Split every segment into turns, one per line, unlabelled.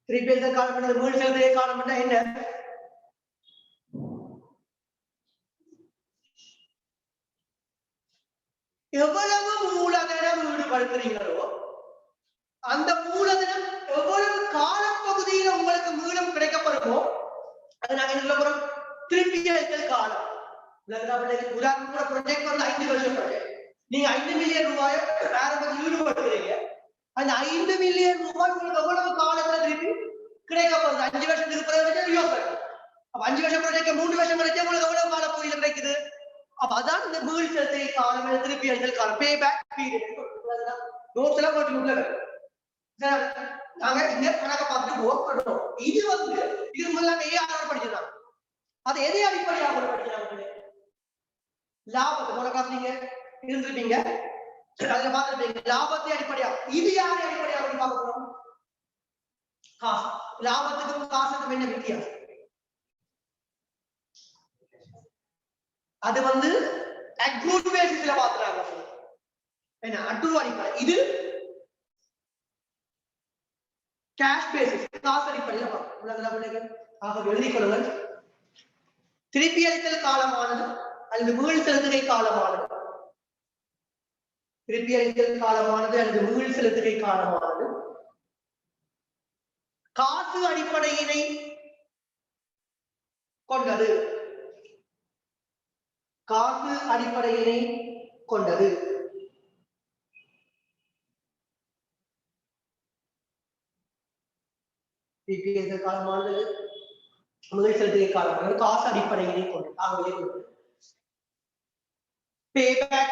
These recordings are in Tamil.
திருப்பி எழுத காலம் பண்ணது மீள் செலுத்துகை காலம் பண்ணா என்ன? எவ்வளவு மூலதனம் ஈடுபடுத்துறீங்களோ அந்த மூலதனம் எவ்வளவு காலப்பகுதியில உங்களுக்கு மீளம் கிடைக்கப்படுமோ அது நாங்க என்ன சொல்ல போறோம்? திருப்பி அளித்தல் காலம். உதாரணம் ப்ராஜெக்ட் வந்து 5 வருஷம் ப்ராஜெக்ட். நீங்க 5 மில்லியன் ரூபாய் ஆரம்பத்தில் ஈடுபடுத்துறீங்க. அந்த 5 மில்லியன் ரூபாய் உங்களுக்கு எவ்வளவு காலத்துல திருப்பி கிடைக்கப்படுது? 5 வருஷம் இருக்கிறது யோசனை. அப்ப 5 வருஷம் ப்ராஜெக்ட் 3 வருஷம் கிடைச்சா உங்களுக்கு எவ்வளவு காலப்பகுதியில கிடைக்குது? அப்ப அதான் இந்த மீள் செலுத்துகை காலம், திருப்பி அளித்தல் காலம், பே பேக் பீரியட். நோட்ஸ் எல்லாம் போட்டு உள்ள நாங்க இங்க கணக்க பார்த்துட்டு ஒர்க் பண்ணுவோம். இது வந்து இது முதல்ல ஏஆர் படிச்சிருக்காங்க. அது எதை அடிப்படையாக படிக்கிறாங்க? லாபத்தை போன காசு நீங்க இருந்துருப்பீங்க, அதுல பார்த்துருப்பீங்க. லாபத்தை அடிப்படையா இது யாரை அடிப்படையாக பார்க்க போறோம்? காசு. லாபத்துக்கும் காசுக்கும் என்ன வித்தியாசம்? அது வந்து அக்ரூட் பேசிஸ்ல பாக்குறாங்க. என்ன அக்ரூட் அடிப்படை, இது கேஷ் பேசிஸ், காசு அடிப்படையில் பார்க்கணும். எழுதி கொள்ளுங்கள். திருப்பி அளித்தல் காலமானது அல்லது மீள் செலுத்துகை காலமானது, திருப்பி அளித்தல் காலமானது அல்லது மீள் செலுத்துகை காலமானது காசு அடிப்படையினை கொண்டது. காசு அடிப்படையினை கொண்டது. திருப்பி அளித்தல் காலமானது முதல் செலுத்துகை காலமானது காசு அடிப்படையினை கொண்டது. ஆகவே payback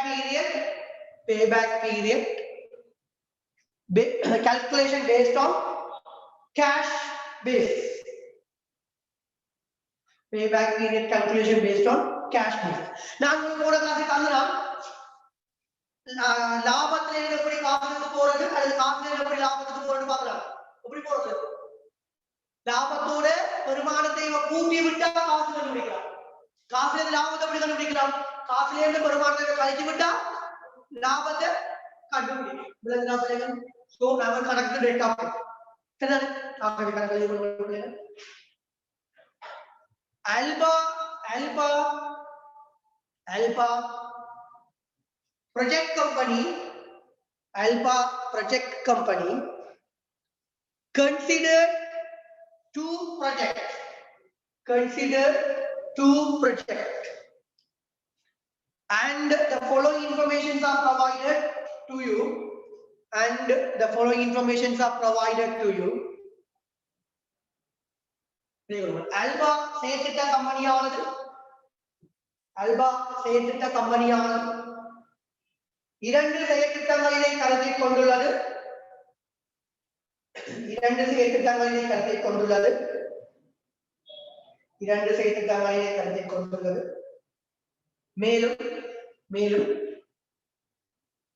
period calculation based on cash basis. Payback period calculation based on cash basis. நான் உங்களுக்கு ஒரு காசு தந்தா லாபத்துல எப்படி காசுக்கு போறது அல்லது காசுல எப்படி லாபத்துக்கு போறது பார்க்கலாம். எப்படி போறது? லாபத்தோட வருமானத்தை கூட்டி விட்டா காசு கண்டுபிடிக்கலாம். காசுல லாபத்தை எப்படி கண்டுபிடிக்கலாம்? காசுல இருந்து வருமானத்தை கழிச்சு விட்டா லாபத்தை கண்டுபிடிக்கும். சோ நம்ம கணக்கு data Alpha project company considered two projects. And the following informations are provided to you. Alba செயற்திட்ட கம்பெனியானது இரண்டு செயற்திட்டங்களினை கருத்தில் கொண்டுள்ளது. மேலும்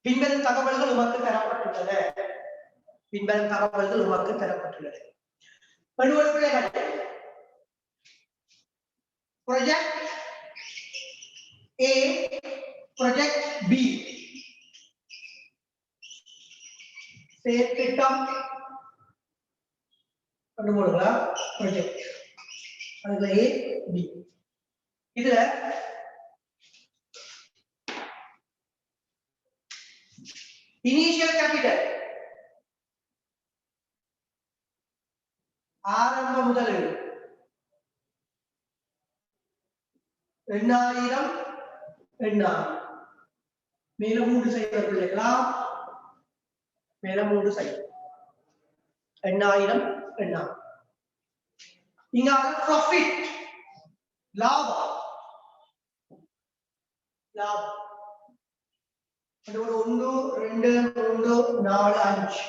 பின்வரும் தகவல்கள் உமக்கு தரப்பட்டுள்ளன. Project A, Project B. செயற்திட்டம் கண்டுபிடிங்களா? ப்ராஜெக்ட் அதுல A, B. இதுல இனிஷியல் கேபிட்டல் ஆரம்ப முதலீடு 2000 மேலும் 3 சைபர் பிள்ளைகளா, மேலும் 3 சைபர் 2000 இங்க ப்ராஃபிட் லாபம் அது ஒரு 1 2 3 4 5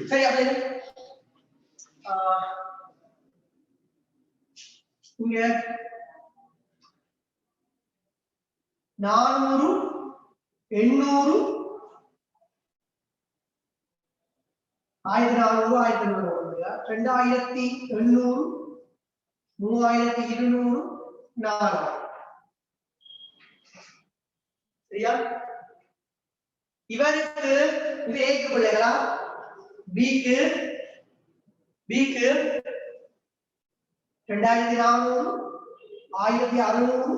சரி. அப்படி இங்க 400 800 1400 2800 2800 3200 4000 சரியா இவருக்கு இது ஏக்கு பிள்ளைகளா பிக்கு 2400 1600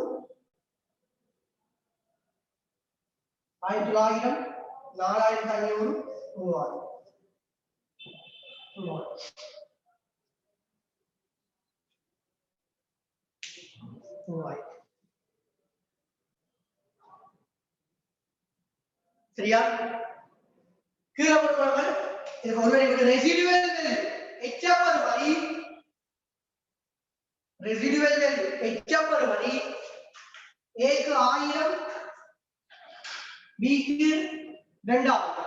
1900 4500 3000 சரியா கீழே போடுவாங்க இதுக்கு ஒரு ரெசிடுவல் வேல்யூ HF ஒரு வரி ரெசிடுவல் வேல்யூ HF ஒரு வரி A க்கு 1000 B க்கு 2000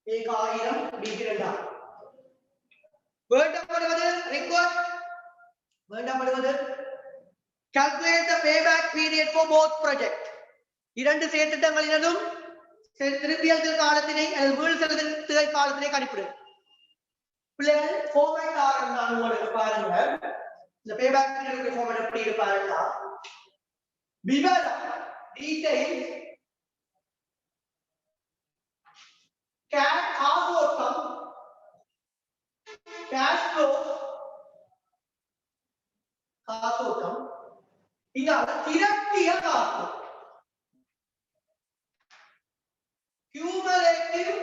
A க்கு 1000 B க்கு 2000 வேண்டப்படுவது record வேண்டப்படுவது calculate the payback period for both project இரண்டு செயற்திட்டங்களிலும் திருப்பியல் காலத்தினை அல்லது வீழ் செலுத்துகை காலத்தினை கணிப்பிடு பிள்ளைகள் ஃபார்மேட் ஆரம்பினா உங்களுக்கு பாருங்க இந்த பேபேக் பீரியட் ஃபார்மேட் எப்படி இருப்பாருன்னா விவரம் டீடைல் கேஷ் ஆகோட்டம் கேஷ் ஃப்ளோ காசோட்டம் இங்க திரட்டிய காசு cumulative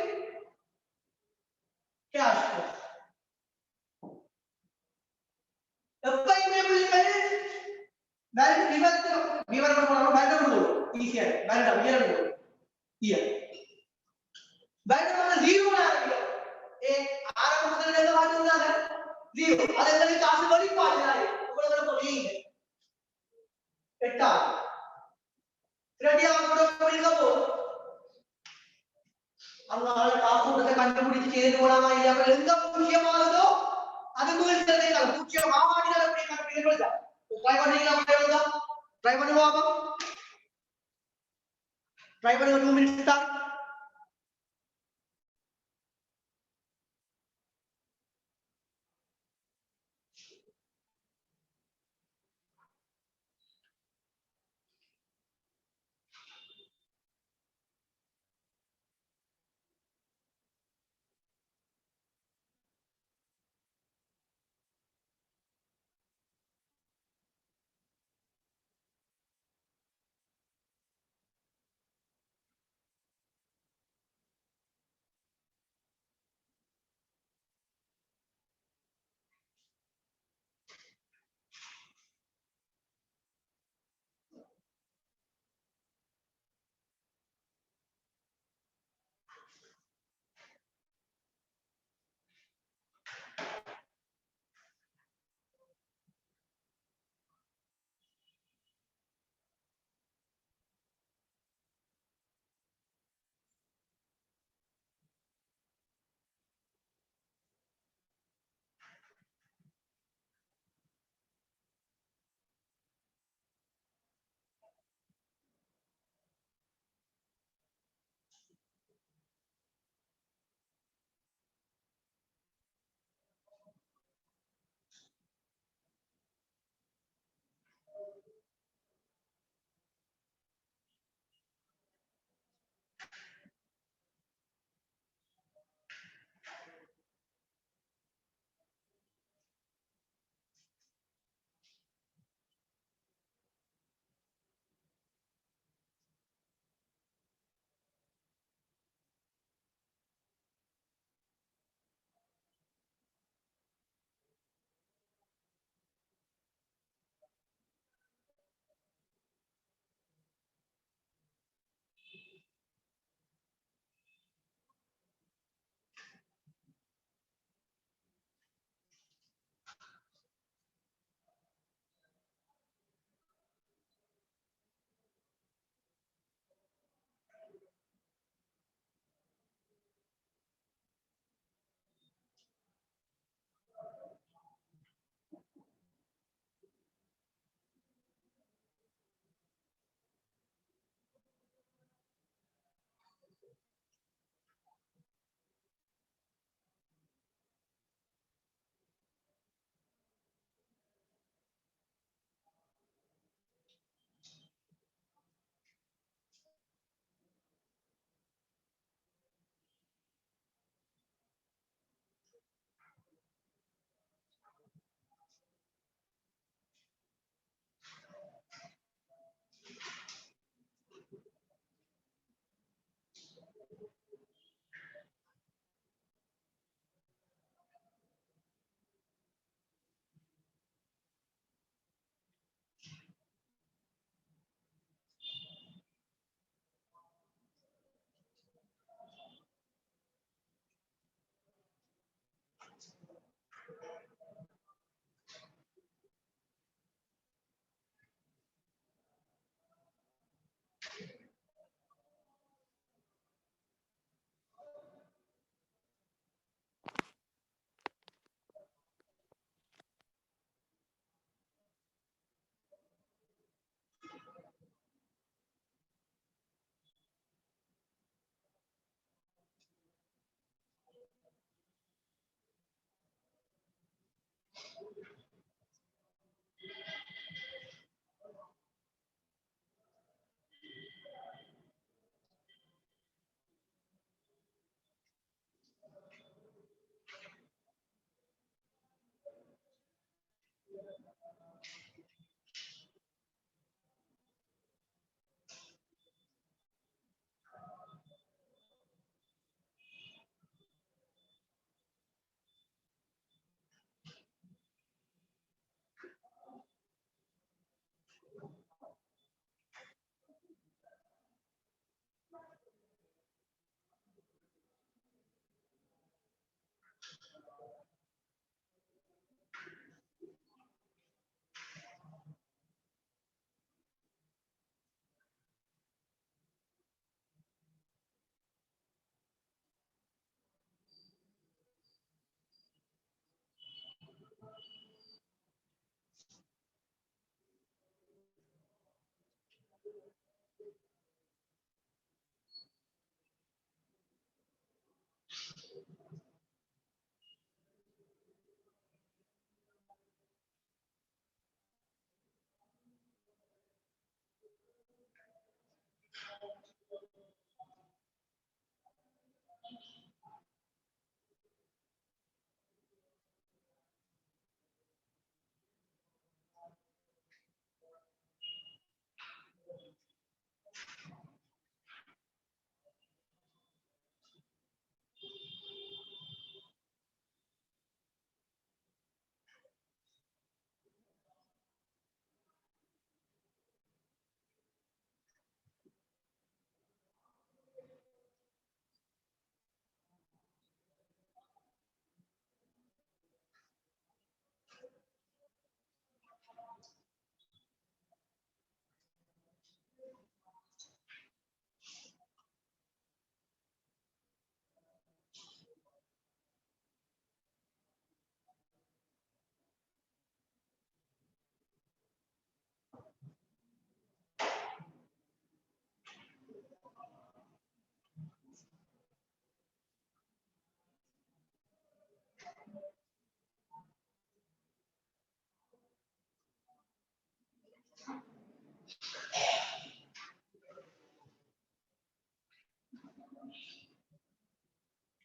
cash flow எப்பயுமே பிள்ளைகள் வேல்யூ விவரம் போடணும் வேல்யூ போடணும் ஈஸியா வேல்யூ விவரம் போடணும் இயர் வேல்யூ வந்து 0 ல ஆரம்பிக்கும் ஏ ஆரம்பத்துல எந்த வால்யூ இருந்தாங்க 0 அது எங்க காசு வெளிப்பாடுறாரு உங்களுக்கு புரியுங்க 8000 ரெடியா கூட போயிங்க போ அதனால காசோட்டத்தை கண்டுபிடிச்சு செய்து போலாமா இல்லையா எங்க முக்கியமானதோ அது முயற்சி முக்கியம் ஆமாடிகள் எப்படி கண்டுபிடிக்க ட்ரை பண்ணீங்களா ட்ரை பண்ணுவாங்க ட்ரை பண்ணுங்க 2 மினிட்ஸ் தான்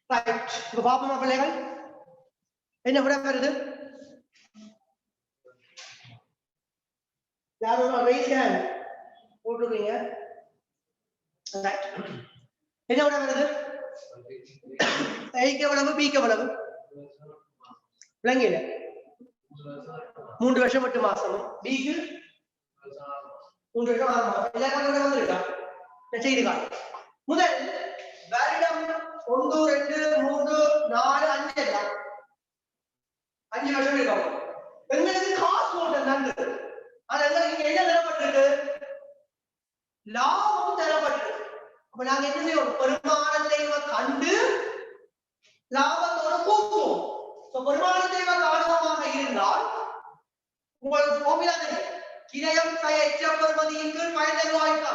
ரைட், இப்ப பாப்போமா பிள்ளைகள் என்ன விட வருது? யாரும் raise hand போட்டுருக்கீங்க. என்ன விட வருது? A எவ்வளவு, B எவ்வளவு? விளங்கில 3 வருஷம் 8 மாசம், B க்கு 3 வருஷம் 6 மாசம். எல்லாரும் வந்திருக்கா செய்திருக்கா? முதல் வருடம் 1 2 3 4 5 எல்லாம் 5 வருஷம் இருக்கும். எங்களுக்கு காசு ஓட்டம் தான் இருக்கு. ஆனா எங்களுக்கு என்ன தரப்பட்டிருக்கு? லாபம் தரப்பட்டிருக்கு. அப்ப நாங்க என்ன செய்வோம்? பெருமானத்தை கண்டு லாபத்தோட கூட்டுவோம். பெருமானத்தை காணுவமாக இருந்தால் உங்களுக்கு formula தெரியும். கிரயம் எச்சம் பெறுமதியின் கீழ் பயன் வாய்க்கா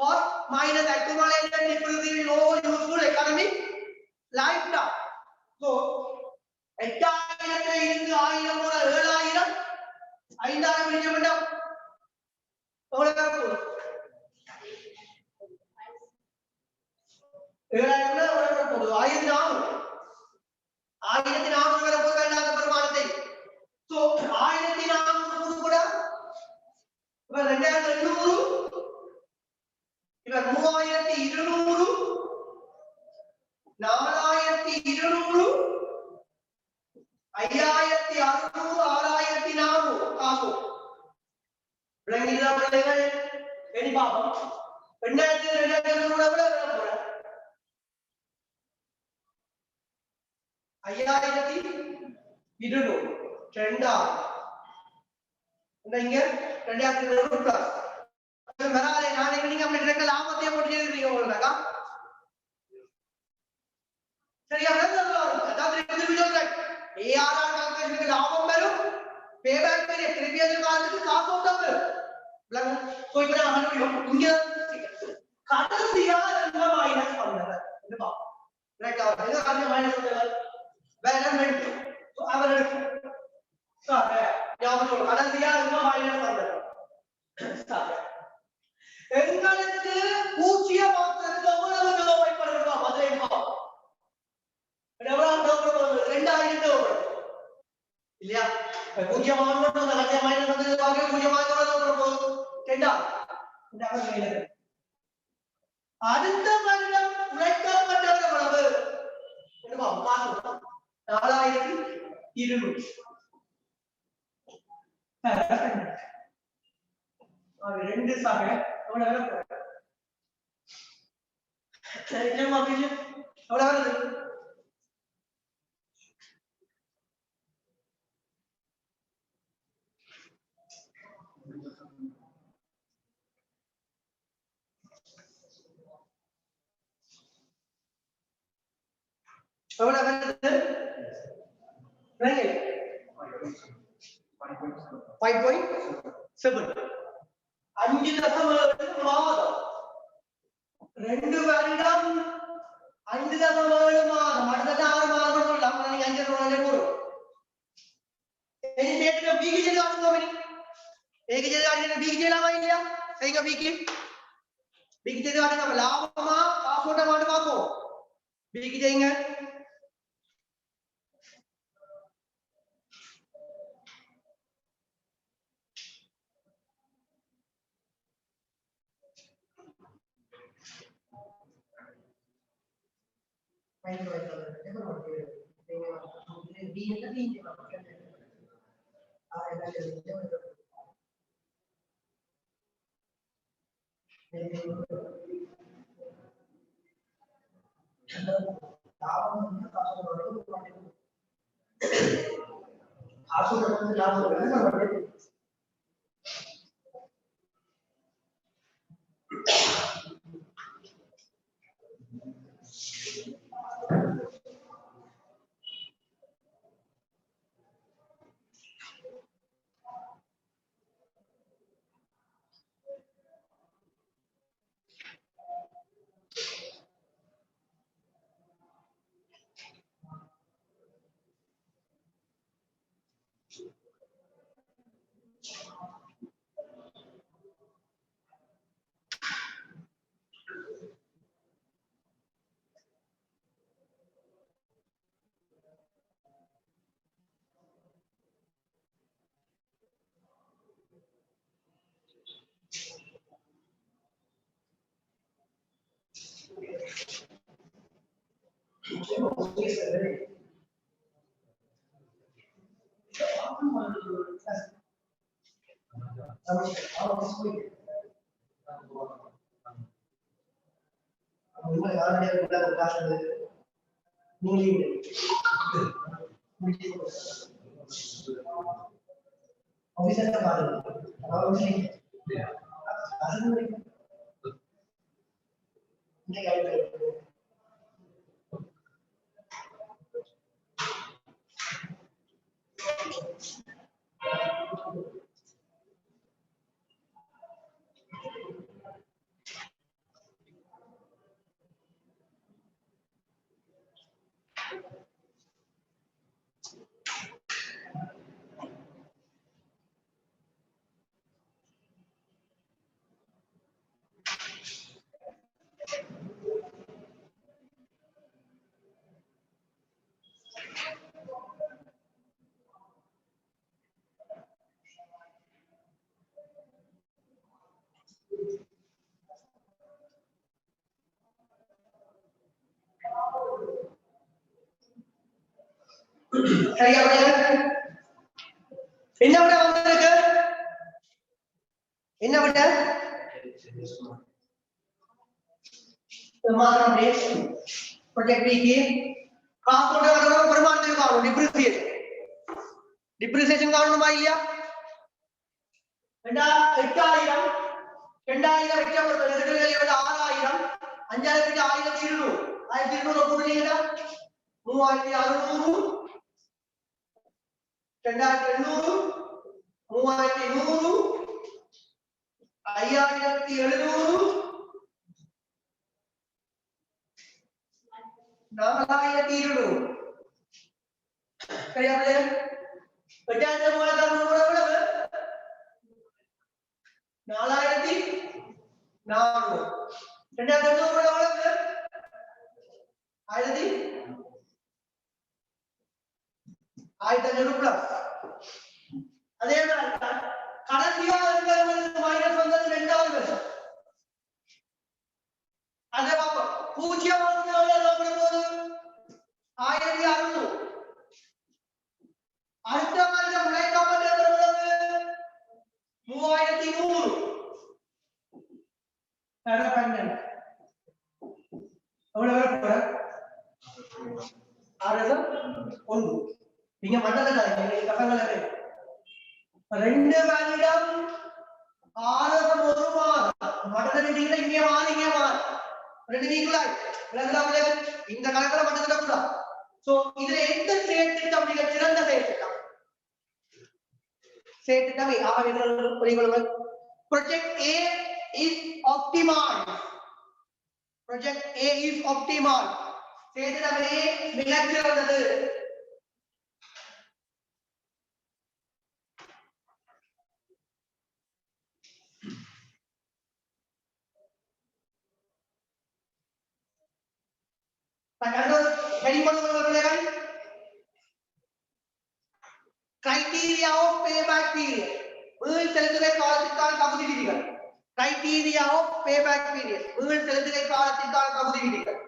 cost minus accumulated depreciation no useful economic lifetime. So 8000 இருந்து 1000 கூட 7000 5000 முடிஞ்ச மட்டும் எவ்வளவு போகுது? 7000 எவ்வளவு போகுது? 1400 வரை போக வேண்டாம் பெருமானத்தை. So 1400 கூட இப்ப 2800 இப்ப 3200 4200 5600 6400 காசு விளங்கிதா பிள்ளைகள்? எண்ணி பாப்போம். 2200 கூட எவ்வளவு போற? 5200 2000 இங்க 2200 பிளஸ் வராதே. நாளைக்கு நீங்க அப்படி direct லாபத்தையே போட்டு எழுதுறீங்க உங்களுக்கு. சரியா? அதாவது ARR கால்குலேஷனுக்கு லாபம் வரும், பேபேக் பீரியட் திருப்பி அந்த காலத்துக்கு காசு ஓட்டம் வரும். சோ இப்ப நான் கண்டுபிடிப்போம். இங்க கடைசியா என்ன மைனஸ் பண்ணவர் என்னப்பா? ரைட், அவர் என்ன காரணம் மைனஸ் பண்ணவர்? வேற ரெண்டு. சோ அவர் கடைசியா எங்களுக்கு பூச்சிய மாத்திரத்துக்கு எவ்வளவு தேவைப்படுகிறதோ மதுரைமா 2000 தேவைப்படும் இல்லையா? பூஜ்ஜிய மாவட்டம் அடுத்த வருடம் உழைக்கப்பட்டது எவ்வளவு 4200 ரெண்டு சாக எவ்வளவு வருது? எவ்வளவு வருது? 5.7 5.7 மாதம் 2 வருடம் 5.7 மாதம் அடுத்த 6 மாதம் சொல்லலாம். 5 வரும். இனி நேற்று பிகி ஜெல் ஆடுங்க ஏகி ஜெல் ஆடுங்க பிகி ஜெல்லாமா இல்லையா? செய்யுங்க பிகி ஜெல் ஆடுங்க லாபமா காசோட்ட மாடு பாப்போம். பிகி செய்யுங்க. சரியா என்ன விட வந்திருக்கு? என்ன விட டிப்ரிசியேஷன் காரணமா இல்லையா? 8000 6000 5000 1200 1200 போடுறீங்களா? 3600 2800 3100 5700 4200 சரியா? 8,000 மூலதனம் எவ்வளவு 4,400. 2,000 எவ்வளவு 1,500 பிளஸ். அதே மாதிரி கடைசியா இருக்கிறவங்களுக்கு மைனஸ் வந்தது 2வது வருஷம். அதை பார்ப்போம். 0 போது 1,600. அடுத்த வருஷம் உழைக்காமல் எவ்வளவு 3,100. 12 எவ்வளவு ஆறுதல் 1. நீங்க மண்டல கசங்களை 2 வருடம் 6 1 மாதம் மண்டல இங்கே மாறி 2 வீக்குள்ளாய் இந்த கணக்கில் மண்டல கூட. சோ இதுல எந்த செயற்திட்டம் மிக சிறந்த செயற்திட்டம்? செயற்திட்டம் project A is optimized. Project A is optimized. செயற்திட்டம் A மிகச் சிறந்தது. Criteria of payback period. வீழ் செலுத்துகை காலத்திற்கான தகுதி விதிகள். Criteria of payback period. வீழ் செலுத்துகை காலத்திற்கான தகுதி விதிகள்.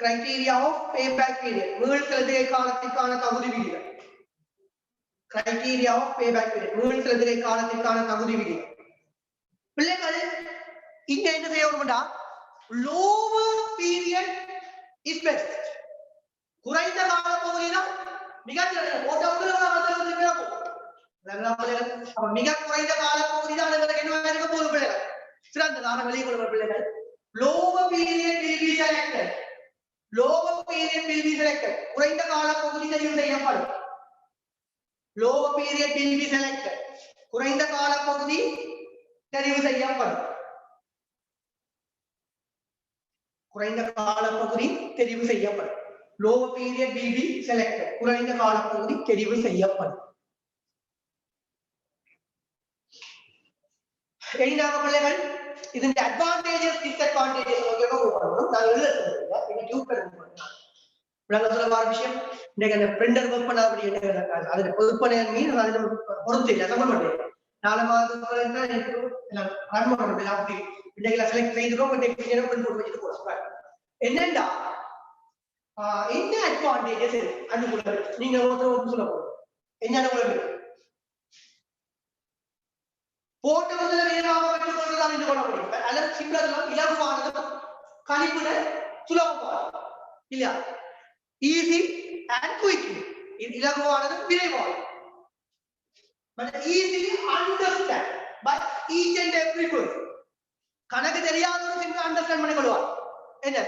Criteria of payback period. வீழ் செலுத்துகை காலத்திற்கான தகுதி விதிகள். Criteria of payback period. வீழ் செலுத்துகை காலத்திற்கான தகுதி விதிகள். பிள்ளைகள் இங்க என்ன செய்யணும்டா? Lower period is best. குறைந்த கால பகுதிதான் மிக மிக குறைந்த கால பகுதிதான் என்ன இருக்க போகுது பிள்ளைகள். சிறந்ததான வெளிக்கொள்ளும் பிள்ளைகள். Lower period will be selected. Lower period will be selected. குறைந்த கால பகுதி தெரிவு செய்யப்படும். Lower period will be selected. குறைந்த கால பகுதி தெரிவு செய்யப்படும். குறைந்த கால பகுதி தெரிவு செய்யப்படும். Lower period will be selected. குறைந்த கால பகுதி தெரிவு செய்யப்படும். எளிதாக பிள்ளைகள் இதன் அட்வான்டேஜஸ் டிஸ்அட்வான்டேஜஸ் நான் எழுதுறேன். விஷயம் இன்னைக்கு அந்த பிரிண்டர் ஒர்க் பண்ண அப்படி அதுல விற்பனை மீன் பொறுத்து இல்லை சம்பளம் பண்ணேன் 4 மாதம் ரன் பண்ணணும். அப்படி இன்னைக்கு செலக்ட் செய்துக்கோ வச்சுட்டு போறோம். என்னண்டா என்ன அட்வான்டேஜஸ் அனுகூல நீங்க சொல்ல போறோம். என்னென்ன போட்ட முதல்ல வேகமாக கற்றுக் கொள்வதால் இது பண்ண முடியும். அல்லது சிம்பிளா இலகுவானதும் கணிப்புல சுலபமானது இல்லையா? Easy and quick. இலகுவானதும் விரைவானது. But easily understand by each and every person. கணக்கு தெரியாதவங்க சிம்பிளா அண்டர்ஸ்டாண்ட் பண்ணி கொள்வார். என்ன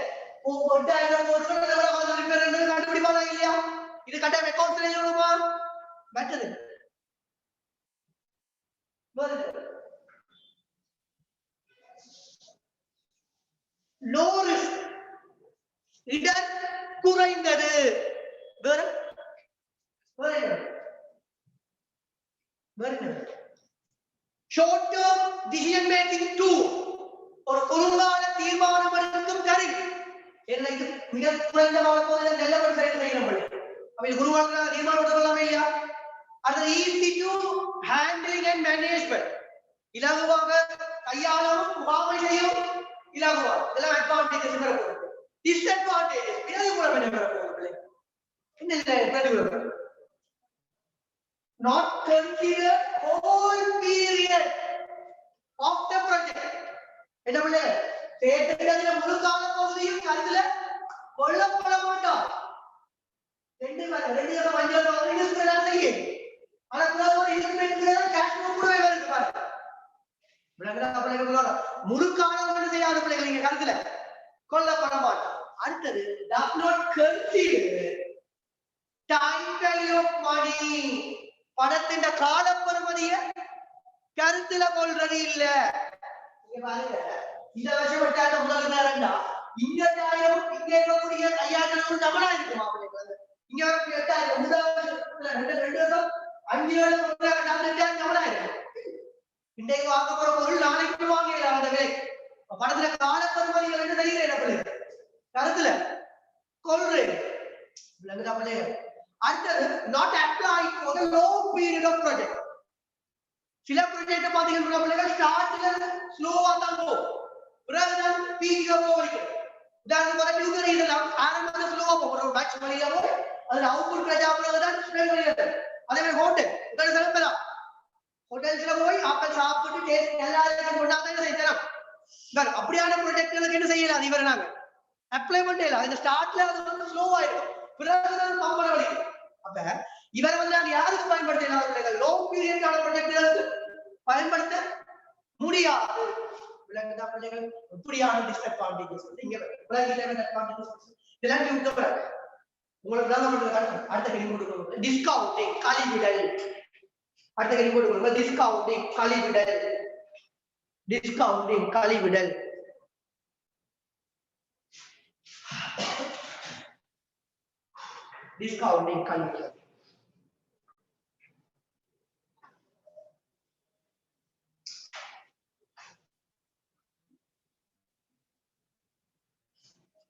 கண்டுபிடிப்பாங்க இல்லையா? இது கட்டாயம் அக்கௌண்ட்ஸ் எழுதணுமா? மற்றது லோ ரிஸ்க் இடர் குறைந்தது. Short term decision making tool. ஒரு குறுங்கால தீர்மானம் எடுக்கும் கருவி. என்ன இது மிக குறைந்த காலப்பகுதியில் நல்லபடி செயல் செய்யணும். அப்ப இது குறுங்கால தீர்மானம் எடுக்கலாமே இல்லையா? அது easy to handling and management. இலகுவாக கையாளவும் முகாமை செய்யவும் இலகுவாக. இதெல்லாம் அட்வான்டேஜஸ் வரப்போகுது. டிஸ்அட்வான்டேஜஸ் பிரதிகூலம் என்ன வரப்போகுது? என்ன not consider whole period of the project. என்ன பண்ண தேட்டத்துல முழு கால பகுதியும் கருத்துல கொள்ளப்பட மாட்டார். 2 வருஷம் 5 வருஷம் இன்வெஸ்ட்மென்ட் செய்ய ஆனா ஒரு இன்வெஸ்ட்மென்ட் கேஷ் ஃப்ளோ கூட வருது பாருங்க. முழு காலம் செய்யாத பிள்ளைகள் நீங்க கருத்துல கொள்ளப்பட மாட்டார். அடுத்தது does not consider time value of money. பணத்தின் கால பெறுமதிய கருத்துல கொள்றது இல்ல. இந்த வருஷம் முதல் நேரம்டா இங்க இருக்கக்கூடிய கையாளர்கள் நம்மளா இருக்குமா? இங்க கேட்டா ரெண்டு வருஷம் 5 7 இன்றைக்கு வாங்க போற பொருள் நாளைக்கு வாங்கலாம் அந்த விலை படத்துல காலப்பருவம் ரெண்டு தெரிகிறேன் கருத்துல கொள்றே விளங்குதா பிள்ளைங்க அடுத்தது not apply for the long period of project சில ப்ராஜெக்ட் பாத்தீங்கன்னா பிள்ளைங்க ஸ்டார்ட்ல ஸ்லோவா தான் போகும் பிறகுதான் பீக்கா போகும் உதாரணமாக டியூட்டர் இதெல்லாம் ஆரம்பத்துல ஸ்லோவா போகும் ஒரு பேட்ச் வழியா போகும் அதுல அவுட்புட் கிடைக்காம தான் ஸ்ப்ரெட் பண்ணிடுது அதே மாதிரி ஹோட்டல் உடனே செலப்பலாம் ஹோட்டல்ஸ்ல போய் ஆப்பிள் சாப்பிட்டு டேஸ்ட் எல்லாரும் கொண்டாதான் செய்யலாம் பட் அப்படியான ப்ராஜெக்ட்களுக்கு என்ன செய்யலாம் இவரை நாங்க அப்ளை பண்ணல அந்த ஸ்டார்ட்ல அது வந்து ஸ்லோவா இருக்கும் பிறகுதான் கம்பெனி வலிக்கும் அப்ப இவரை வந்து நாங்க யாருக்கு பயன்படுத்தலாம் லோ பீரியடான ப்ராஜெக்ட்களுக்கு பயன்படுத்த முடியாது விளங்குதா பிள்ளைகள் எப்படியான டிஸ்அட்வான்டேஜஸ் வந்து இங்க இதெல்லாம் உங்களுக்கு அடுத்த கேள்வி கொடுக்கணும் டிஸ்கவுண்டிங் கழிவிடல் அடுத்த கேள்வி கொடுக்கணும் டிஸ்கவுண்டிங் கழிவிடல் டிஸ்கவுண்டிங் கழிவிடல் டிஸ்கவுண்டிங் கழிவிடல்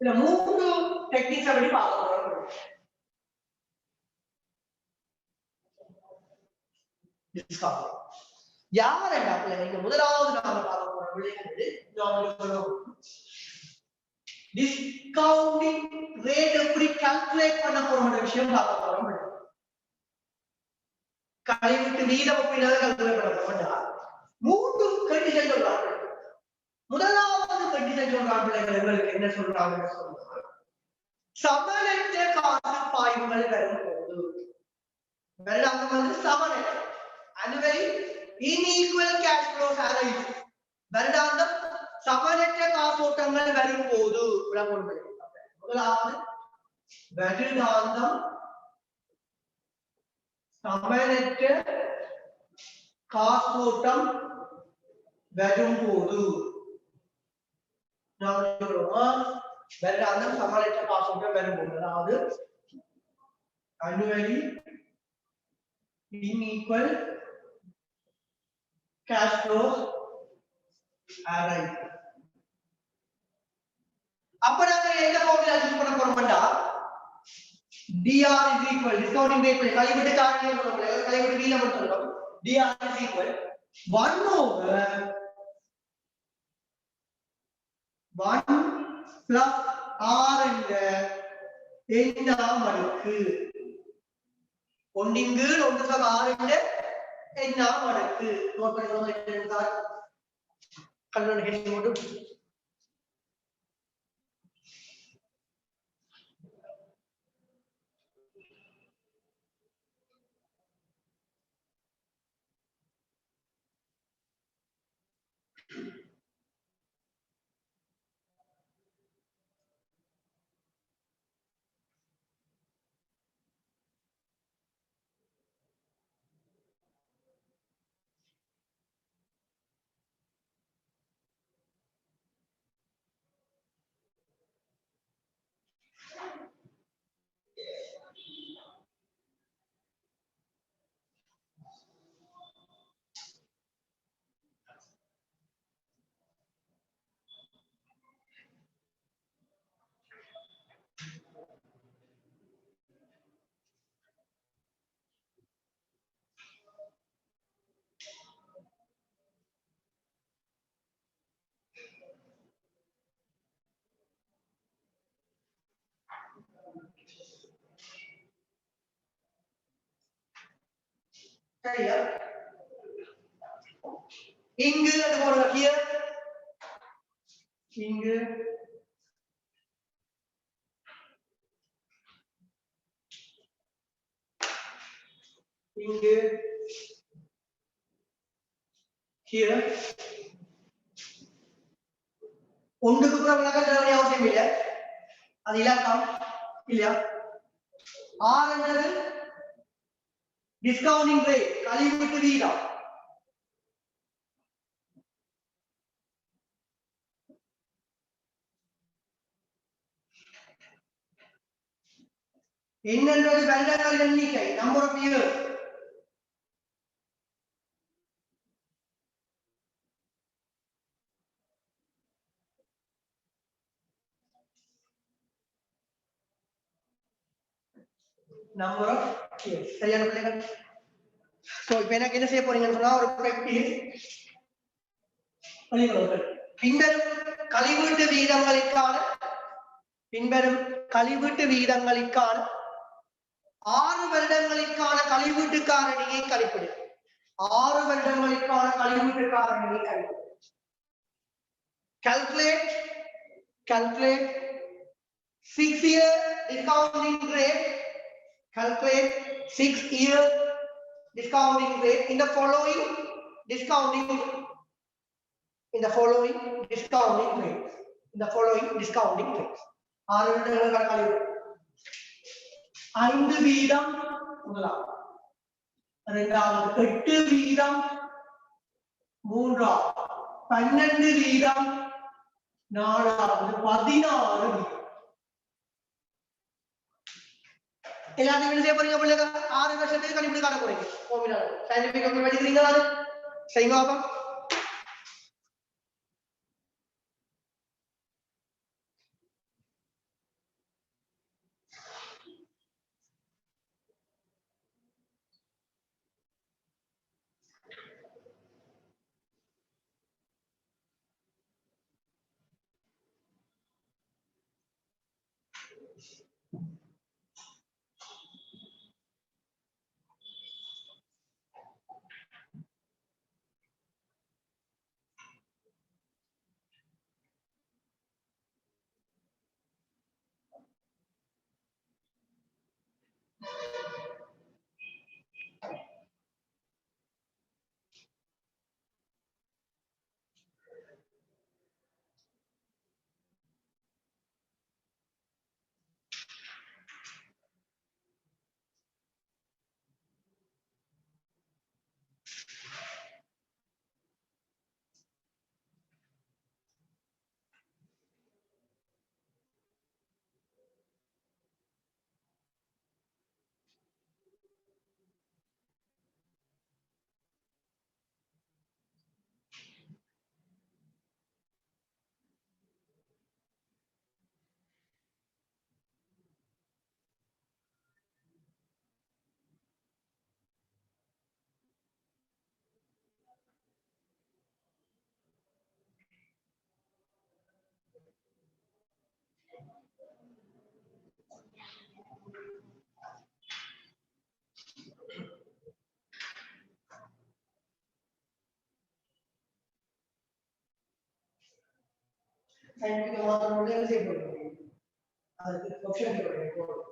இதுல 3 டெக்னிக்ஸ் அப்படி பார்க்க போறோம் டிஸ்கவுண்டிங் யார் என்ன நீங்க முதலாவது நாம பார்க்க போற விளையாட்டு டிஸ்கவுண்டிங் ரேட் எப்படி கால்குலேட் பண்ண போறோம்ன்ற விஷயம் பார்க்க போறோம் கழிவுக்கு வீதம் எப்படி கால்குலேட் பண்ண போறோம்னா 3 கண்டிஷன் சொல்றாங்க முதலாவது கண்டிஷன் சொல்றாங்க பிள்ளைகளுக்கு என்ன சொல்றாங்கன்னு சொன்னா சமனற்ற காசு பாய்வுகள் வரும்போது வருடாங்க வந்து சமனற்ற annually unequal cash flows arise வருடாந்தம் சமனற்ற காசோட்டங்கள் வரும்போது முதலாவது வருடாந்தம் சமனற்ற காசோட்டம் வரும்போது வருடாந்தம் சமனற்ற காசோட்டம் வரும்போது அதாவது annually unequal cash flows arise அப்ப நாங்க எந்த ஃபார்முலா யூஸ் பண்ண போறோம்டா dr is equal discounting rate கழிவிட்டு காரணியை சொல்றோம் கழிவிட்டு வீதம் சொல்றோம் dr is equal 1 over 1 plus r என்ற எண்ணாம் அடுக்கு ஒன்றின் ஒன்று சம r என்ற எண்ணாம் அடுக்கு நோட் பண்ணிக்கோங்க கல்லூரி ஹெட்டிங் போட்டு சரியா இங்கு அது போடுங்க here இங்கு இங்கு here ஒன்றுக்கு புறம் விளக்கம் தர வேண்டிய அவசியம் இல்லை அது இலக்கம் இல்லையா ஆர் என்றது டிஸ்கவுண்டிங் ரேட் கழிவுக்கு வீதம் என்னென்றது வருடங்கள் எண்ணிக்கை, number of year. Number of years. சரியான பிள்ளைகள்? சோ இப்போ எனக்கு என்ன செய்ய போறீங்கன்னு சொன்னா ஒரு பிராக்டிஸ் பண்ணிக்கொள்ளுங்கள். பின்வரும் கழிவீட்டு வீதங்களுக்கான 6 வருடங்களுக்கான கழிவீட்டு காரணியை கழிப்பிடு. 6 வருடங்களுக்கான கழிவீட்டு காரணியை கழிப்பிடு. Calculate 6-year discounting rate. Calculate 6-year discounting rate in the following discounting rates. 6 வருடங்களுக்கான கழிவு 5 வீதம் முதலாவது, இரண்டாவது 8 வீதம், மூன்றாவது 12 வீதம், நாலாவது 16 வீதம். எல்லாத்தையும் என்ன செய்ய போறீங்க பிள்ளைங்க? 6 வருஷத்துக்கு கணிப்பு காட்ட போறீங்க. ஃபார்முலா சயின்டிபிக் எப்படி படிக்கிறீங்களா? செய்யுங்க பாப்பா. சயின்டிபிக் மாற்றங்களோட என்ன செய்ய போறீங்க? அதுக்கு ஆப்ஷன் போடுறீங்க.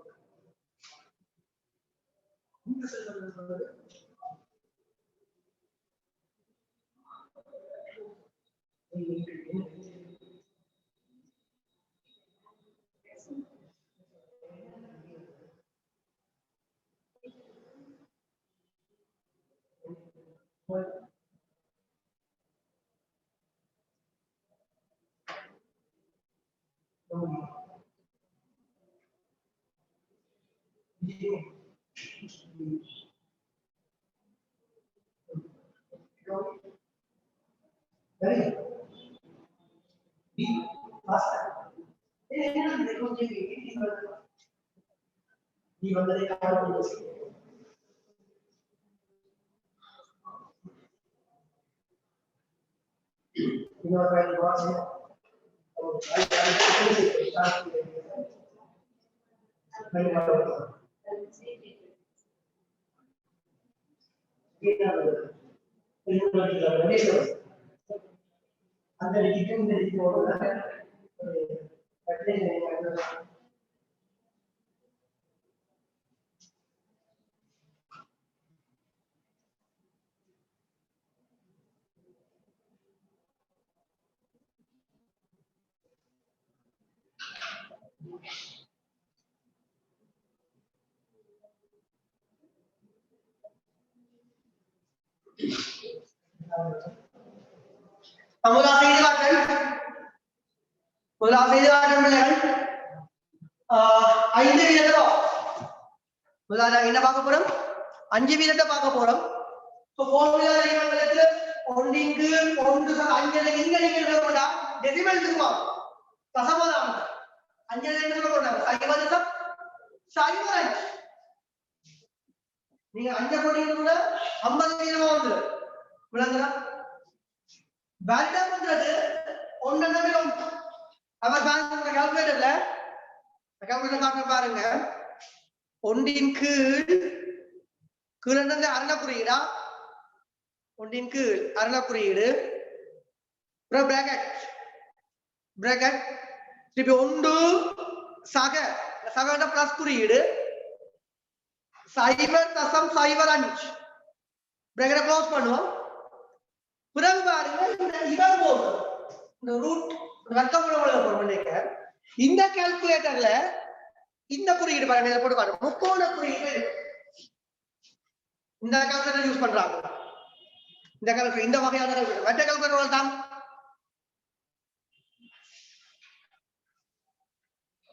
முதலாவது செய்து காட்டும் பிள்ளைகள் 5 வீதம் முதலாவது என்ன பார்க்க போறோம்? 5 வீதத்தை பார்க்க போறோம். இப்போ ஃபார்முலா உங்களுக்கு 1 க்கு 1 5 இங்க நீங்க என்ன போடா டெசிமல் சொல்லுவாங்க. தசமதானம் 5 என்ன சொல்ல போறாங்க? 0.05. நீங்க 5 போட்டீங்கன்னா 50 வீதமா வந்துரும். விளங்குதா? வேலிடா பண்றது 1 நம்பர் 1. அவர் பாருங்க கால்குலேட்டர்ல கால்குலேட்டர் பாருங்க. 1 கீழ் அரண குறியீடா 1 கீழ் அரண குறியீடு பிராக்கெட் திருப்பி 1 சக பிளஸ் குறியீடு 0.05 பிராக்கெட் க்ளோஸ் பண்ணுவோம். பிறகு பாருங்க இவர் போகும் இந்த ரூட் வர்க்கமூலம் போடுறோம். இந்த கால்குலேட்டர்ல இந்த குறியீடு பாருங்க இத போட்டு காட்டுறோம். முக்கோண குறியீடு இந்த கால்குலேட்டர் யூஸ் பண்றாங்க. இந்த கால்குலேட்டர் இந்த வகையான கால்குலேட்டர் மற்ற கால்குலேட்டர் தான்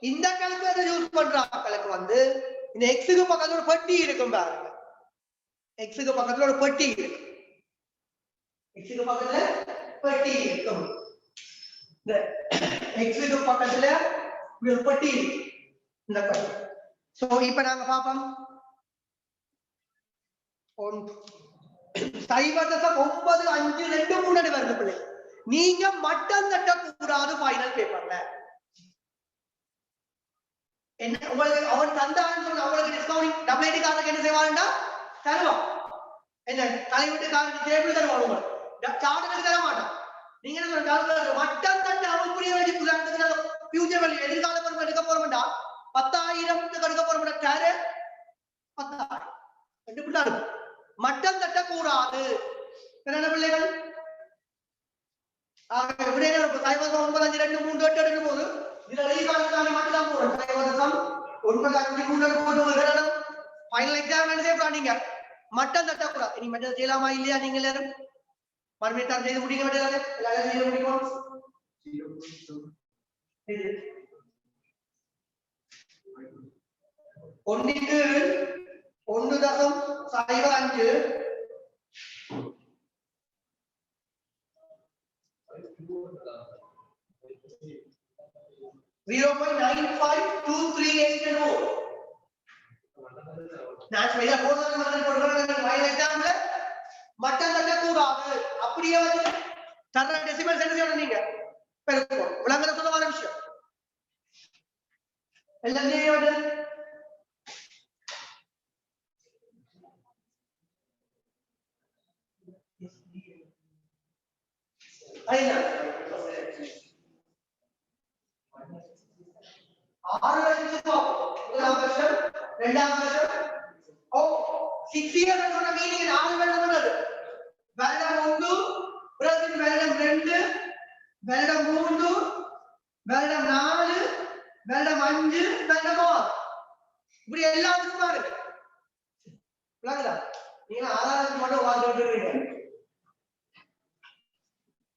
இந்த கால்குலேட்டர் யூஸ் பண்றாங்களுக்கு வந்து இந்த எக்ஸுக்கு பக்கத்துல ஒரு பெட்டி இருக்கும் பாருங்க. எக்ஸுக்கு பக்கத்துல ஒரு பெட்டி இருக்கு. எக்ஸுக்கு பக்கத்துல பெட்டி இருக்கும். இந்த எக்ஸுக்கு பக்கத்துல ஒரு பெட்டி இருக்கு. இந்த பெட்டி. சோ இப்போ நாங்க பாப்போம் 0.952 வருது பிள்ளை. நீங்க மட்டம் தட்ட கூடாது ஃபைனல் பேப்பர்ல. என்ன உங்களுக்கு அவன் தந்தான்னு அவங்களுக்கு டிஸ்கவுண்ட் டபிள்யூடி காரனுக்கு என்ன செய்வாங்கன்னா தருவான். என்ன தலைவிட்டு காரனுக்கு டேபிள் தருவான். உங்களுக்கு சார்ட் தர மாட்டான். நீங்க என்ன மட்டம் தட்ட அவன் புரிய வேண்டிய ஃபியூச்சர் வேல்யூ எதிர்கால பொறுப்பு எடுக்க போறோம்டா 10,000 எடுக்க போறோம்டா டேரு 10,000 ரெண்டு பிள்ளை மட்டம் தட்ட கூடாது. என்ன பிள்ளைகள் விடையில 0.952 எடுக்கும் போது இதுல எதிர்காலத்தான மட்டும் தான் போறோம். 0.953 ஃபைனல் எக்ஸாம் என்ன செய்ய நீங்க மட்டம் தட்ட கூடாது. இனி மட்டம் செய்யலாமா இல்லையா? நீங்க எல்லாரும் பர்மிட்டார் செய்து முடிக்க வேண்டியதானே? எல்லாரும் செய்து முடிக்கணும். 1 க்கு 1.05 0.95238 நான் சொல்ல போறது எக்ஸாம்ல மட்டம் தட்ட கூடாது. அப்படியே வந்து தர டெசிமல் சென்டர் நீங்க பெருக்கும் உலகத்துல சொல்லவான விஷயம் எல்லாத்தையும்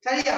சரியா?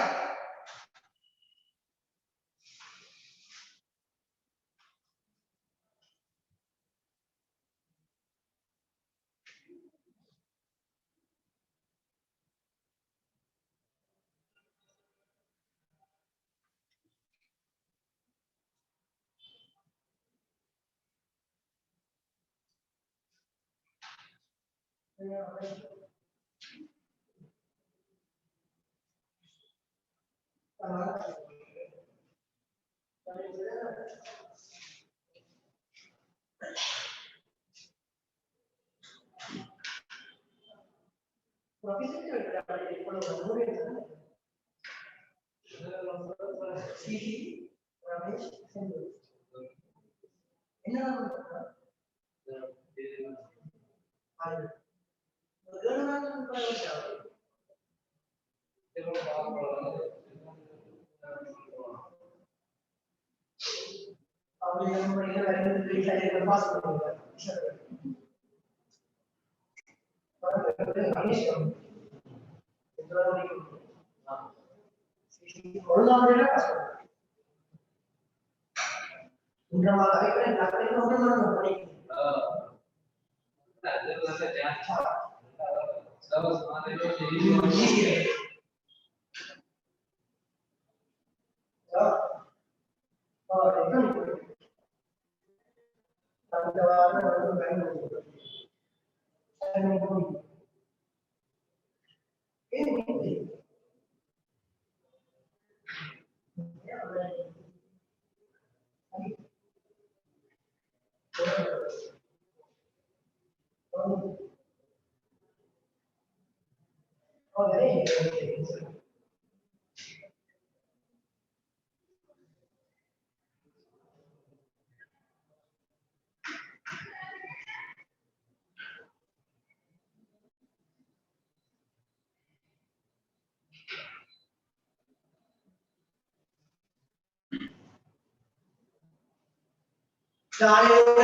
நாளையோட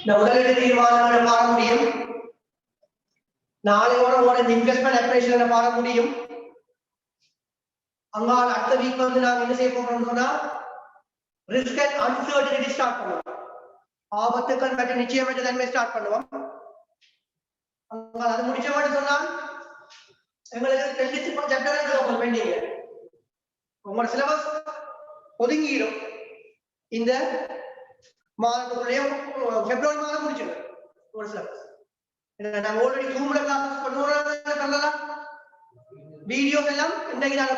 முதலீடு தீர்மானங்களை பார்க்க முடியும். நாளையோட உங்களோட இன்வெஸ்ட்மெண்ட் அப்ரேஷனை பார்க்க முடியும். அங்கால அடுத்த வீக் வந்து நாங்க என்ன செய்ய போறோம்னு சொன்னா ரிஸ்க் அண்ட் அன்சர்டனிட்டி ஸ்டார்ட் பண்ணுவோம். ஆபத்துக்கள் மற்றும் நிச்சயமற்ற தன்மை ஸ்டார்ட் பண்ணுவோம். அங்கால அது முடிச்ச மாதிரி சொன்னா எங்களுக்கு 26 சாப்டர் பெண்டிங். உங்களோட சிலபஸ் ஒதுங்கிடும். இந்த மாதத்துக்குள்ளேயே பிப்ரவரி மாதம் முடிச்சிடும் ஒரு சிலபஸ். நாங்க ஆல்ரெடி ஜூம்ல கிளாஸஸ் பண்ணுவோம். வீடியோஸ் எல்லாம் இன்றைக்கு நாங்க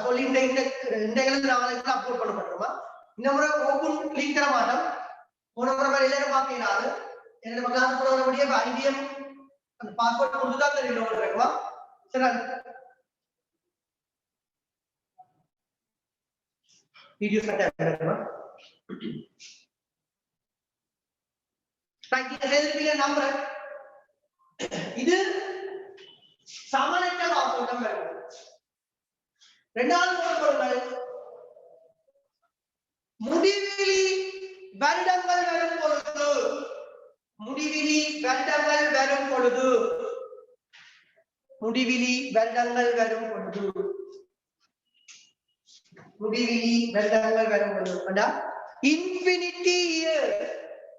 சொல்லி இன்றைக்கு நாளைக்கு அப்லோட் பண்ண மாட்டோமா. இந்த முறை ஓப்பன் லிங்க் தர மாட்டோம். போன முறை மாதிரி எல்லாரும் பார்க்க இல்லாது நம்ம கிளாஸ் போனபடியே ஐடிஎம் அந்த பாஸ்வேர்ட் கொடுத்துதான் தெரியும் இருக்குமா. சரி வீடியோஸ் நம்புறேன். இது சமனற்ற காப்போட்டம் வரும். இரண்டாவது முடிவிலி வருடங்கள் வரும் பொழுது முடிவிலி வருடங்கள் வரும் பொழுது முடிவிலி வருடங்கள் வரும் பொழுது முடிவிலி வருடங்கள் வரும் பொழுது இன்ஃபினிட்டி இயர்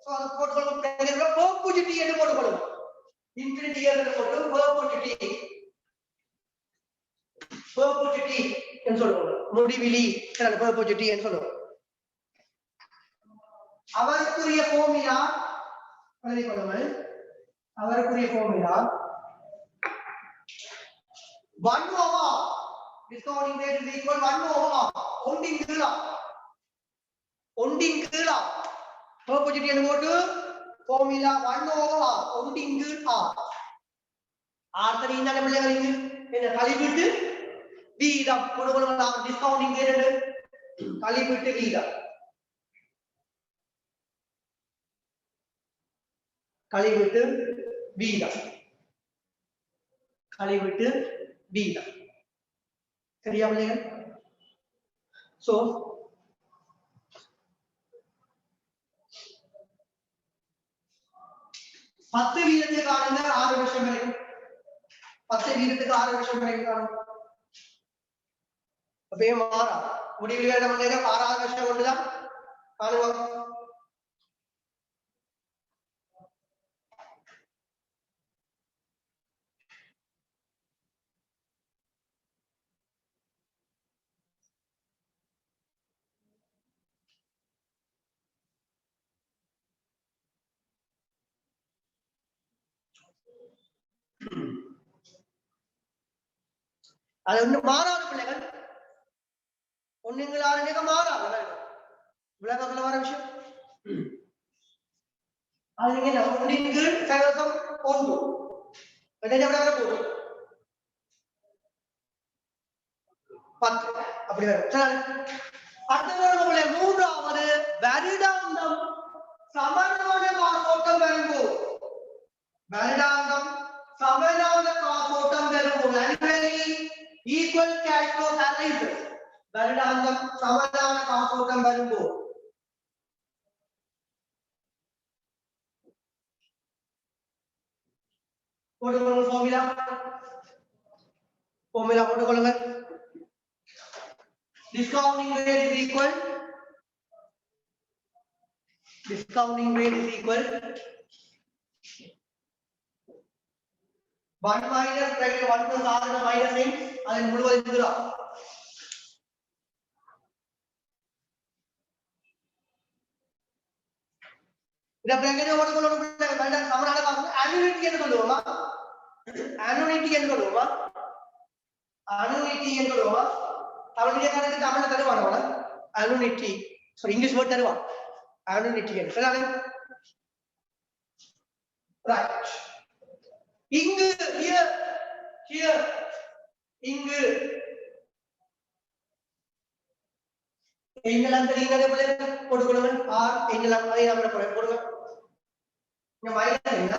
perpetuity என்று போட்டுக்கொள்ளும். இன்ஃபினிட்டி இயர் என்று போட்டு perpetuity என்று சொல்லுவோம். முடிவிலி perpetuity என்று சொல்லுவோம். அவருக்குரிய ஃபார்முலா எழுதிக் கொள்ளுங்கள். அவருக்குரிய formula 1 over discounting rate is equal 1 over ஒன்றின் கீழா perpetuity என்று போட்டு ஃபார்முலா 1 over ஒன்றின் கீழ் r தனி என்ன பிள்ளைகளுக்கு என்ன கழிவிட்டு வீதம் கொடுக்கலாம். டிஸ்கவுண்டிங் ரேட் கழிவிட்டு வீதம் கழிவிட்டு வீதம் கழிவிட்டு வீதம். சரியா பிள்ளைகள்? சோ 10 வீதத்துக்கு காணுங்க 6 வருஷம் வரைக்கும். 10 வீதத்துக்கு 6 வருஷம் வரைக்கும் காணும். அப்பே மாறா முடிவுல என்ன பண்ணுங்க 6 வருஷம் கொண்டுதான் காணுவாங்க. அது ஒண்ணு மாறாத பிள்ளைகள் ஒண்ணுங்களாருங்க மாறாது விளக்கத்துல வர விஷயம். அது நீங்க ஒன்றின் கீழ் சதவீதம் 1 வர போகுது 10 அப்படி வரும். அடுத்த மூன்றாவது வருடாந்தம் சமனான காசோட்டம் வரும்போது வருடாந்தம் சமனான காசோட்டம் வரும்போது equal cash flow analysis வருடாந்தம் சமனான காசோட்டம் வரும்போது போட்டுக்கொள்ளுங்க formula போட்டுக்கொள்ளுங்க. discounting rate is equal 1 minus bracket 1 plus r என்ற மைனஸ் n அதன் முழுவதும் எழுதலாம். இந்த bracket ஓடுகளோட வேண்டாம் சமனான காரணம் annuity என்று சொல்லுவோமா? annuity என்று சொல்லுவோமா? annuity என்று சொல்லுவோமா? தமிழ்ல கணக்கு தமிழ்ல தருவாங்க annuity. sorry இங்கிலீஷ் வேர்ட் தருவாங்க. annuity என்று சொல்றாங்க. right. இங்கு here இங்கு என்னெல்லாம் தெரியுங்க போட்டுக்கொள்ளுங்க r என்னெல்லாம் அதை நம்ம போடுங்க. இங்க மைனஸ் என்ன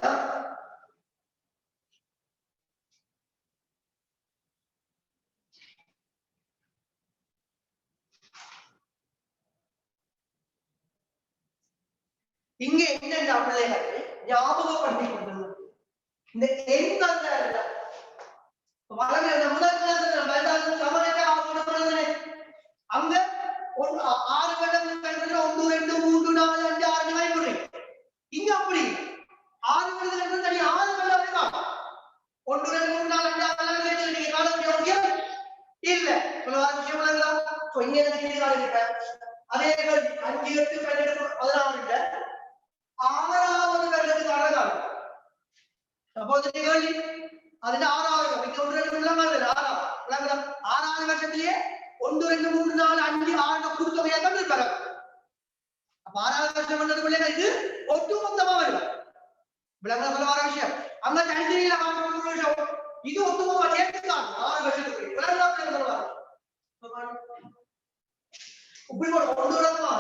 இங்க என்ன பிள்ளைகள் ஞாபகப்படுத்திக் கொள்ளுங்க. இந்த எண்கள் வளர்ந்த முதல் அங்க 6 கட்டங்கள் 1 2 3 4 5 6 வாங்கி போடுறீங்க. இங்க அப்படி 6 கட்டங்கள் தனி 6 கட்டங்கள் இருக்கா? 1 2 3 4 5 6 வெச்சு நீங்க காண முடியும் இல்ல. சொல்லுவா விஷயம் என்னங்களா? சோ இங்க என்ன கேள்வி இருக்கேன். அதே 5 8 12 16 இல்ல. 6வது கட்டத்துக்கு அழகாக சப்போஸ் கேள்வி அதுல 6வது இங்க 1 2 3 4 6வது வருஷத்திலேயே 1 2 3 4 5 6 கூட்டுத்தொகையா தான் இருப்பாங்க. அப்ப 6வது வருஷம் வந்ததுக்குள்ளே இது ஒட்டுமொத்தமா வரும். விளங்க சொல்ல வர விஷயம் அங்க தனித்தனியில காட்டுற விஷயம் இது ஒட்டுமொத்தமா சேர்த்துதான் 6 வருஷத்துக்கு விளங்க சொல்லுவாங்க. இப்படி ஒரு 1 ரகமா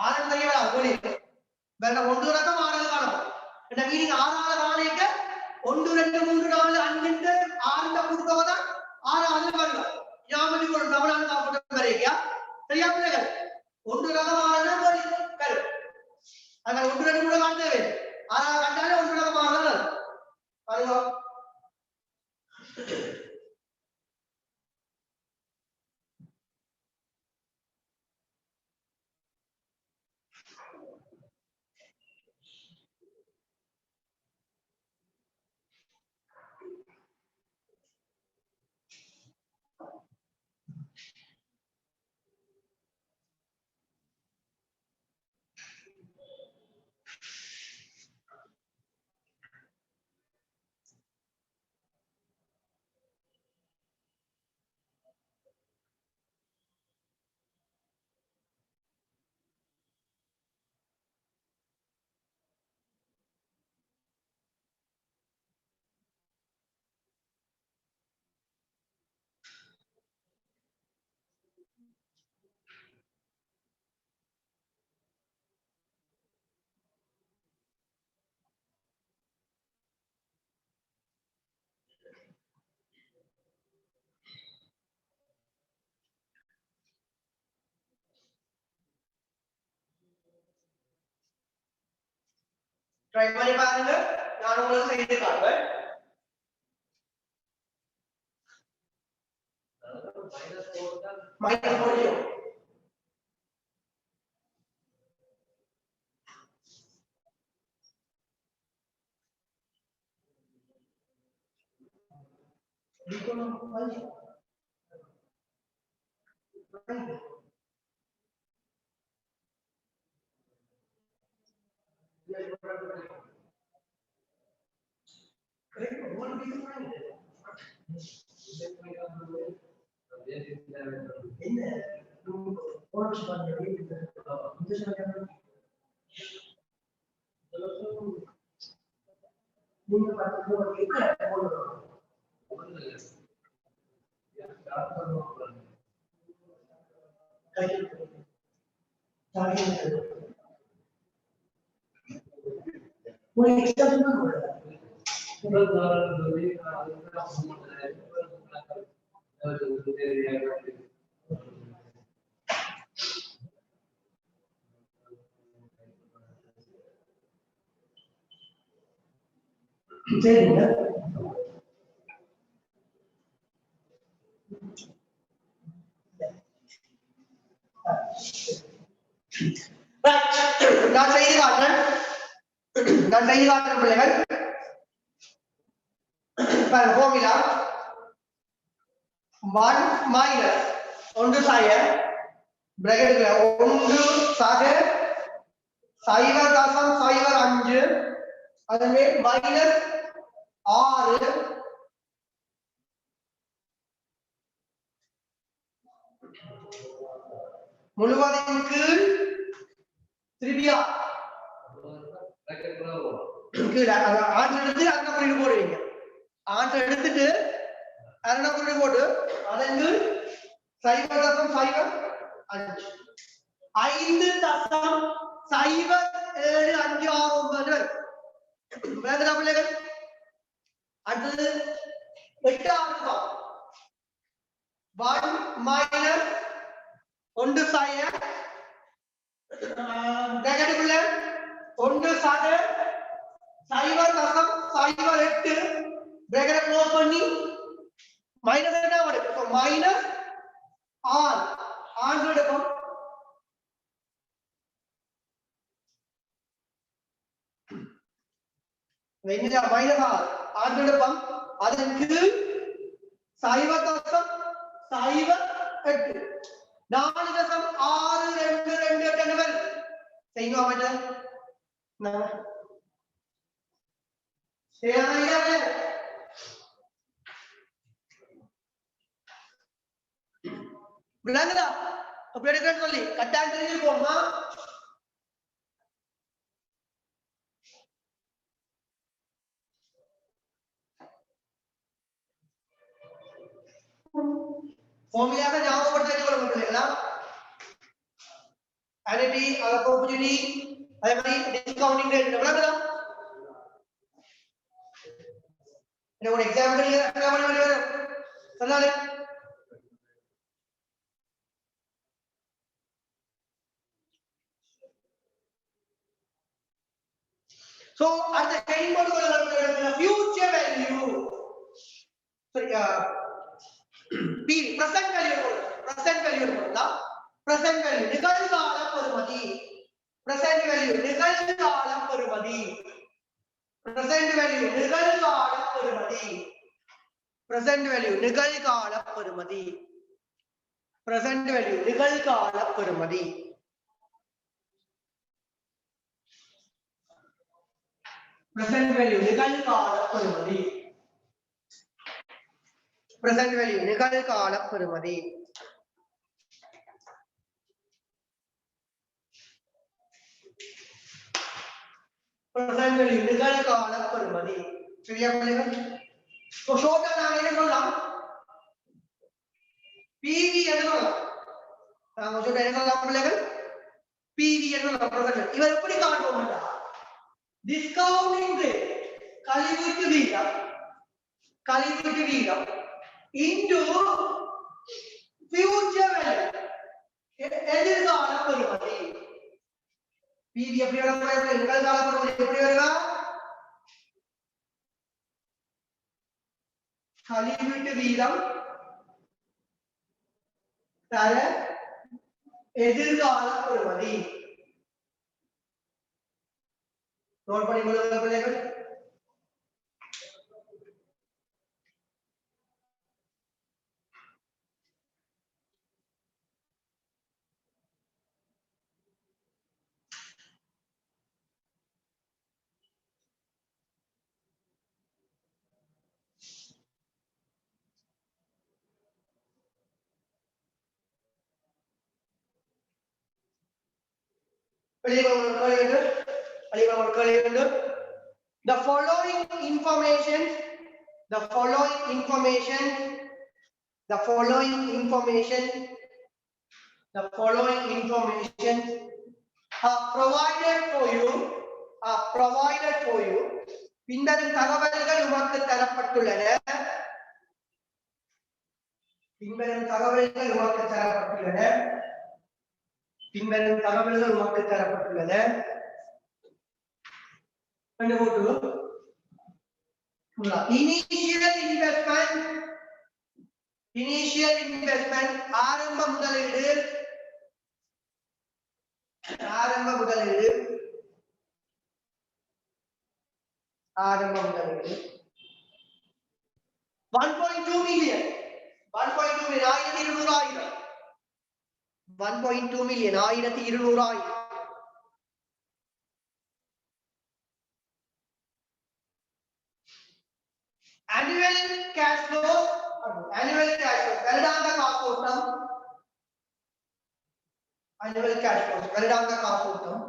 6 தையலா கோலி வேற 1 ரகம் 6 காணப்படும். இந்த மீனிங் 6வது காணிக்க 1 2 3 4 5 6 கூட்டுத்தொகை தான் 6வது வருது. ஞாபகம் கொண்டு தமிழ்நாடு காப்பீட்டு வரையா சரியா பிள்ளைகள் 1 ரகமான கரு அதனால 1 2 கூட காண்பது 6 கண்டாலே 1 ரகமான அதுவா ட்ரை பண்ணி பாருங்க. நான் உங்களுக்கு செய்து காட்டுவேன். மைனஸ் 4 நான் செய்து காட்டுறேன் பிள்ளைகள் formula 1 minus 1 சாய bracketல 1 சாக 0.05 அதுவே மைனஸ் 6 முழுவதின் கீழ் திருப்பியா ஆன்சர் எடுத்து அரை குறியீடு போடுவீங்க ஆன்சர் எடுத்துட்டு அரை குறியீடு போட்டு அதன் கீழ் 0.05 5.0756 வேதனா பிள்ளைகள் அடுத்தது 8 1 minus 1 சாய நெகட்டிவ்ல 1 சாக 0.08 பிரேக்கரை க்ளோஸ் பண்ணி மைனஸ் என்ன வரும் சோ மைனஸ் r ஆன்சர் எடுக்கும் வெண்ணிலா மைனஸ் r ஆன்சர் எடுப்போம் அதற்கு 0.08 4.622 செய்யுங்க மாட்டேன் விளங்குதா அப்படி எடுக்கிறேன்னு சொல்லி கட்டாயம் தெரிஞ்சிருக்கோமா formula ஞாபகப்படுத்தி வச்சுக்கணும் பிள்ளைகளா annuity or opportunity அதே மாதிரி discounting rate விளங்குதா என்ன ஒரு எக்ஸாம்பிள் வரும் சொன்னாலே so at the end mode future value sorry p present value போடலாம் present value நிகழ்கால பெறுமதி present value நிகழ்கால பெறுமதி present value நிகழ்கால பெறுமதி present value நிகழ்கால பெறுமதி present value நிகழ்கால பெறுமதி present value நிகழ்கால பெறுமதி present value நிகழ்கால பெறுமதி present value நிகழ்கால பெறுமதி சரியா பிள்ளைகள் சோ ஷார்ட்டா நாங்க என்ன சொல்லலாம் PV என்று சொல்லலாம் நாங்க ஷார்ட்டா என்ன சொல்லலாம் பிள்ளைகள் PV என்று சொல்லலாம் present இவர் எப்படி காட்டுவோம்னா டிஸ்கவுண்டிங் ரேட் கழிவுக்கு வீதம் into future value எதிர்கால பெறுமதி PV எப்படி வரும் நிகழ்கால பெறுமதி எப்படி வரும் கழிவுக்கு வீதம் தர எதிர்கால பெறுமதி நோட் பண்ணி கொள்ளுங்கள் பிள்ளைகள் The following information are provided for you பின்வரும் தகவல்கள் உமக்கு தரப்பட்டுள்ளன Initial investment ஆரம்ப முதலீடு 1.2 million 1.2 million 1200 1.2 million 1200 annual cash flow வருடாந்த காசோட்டம் annual cash flow வருடாந்த காசோட்டம்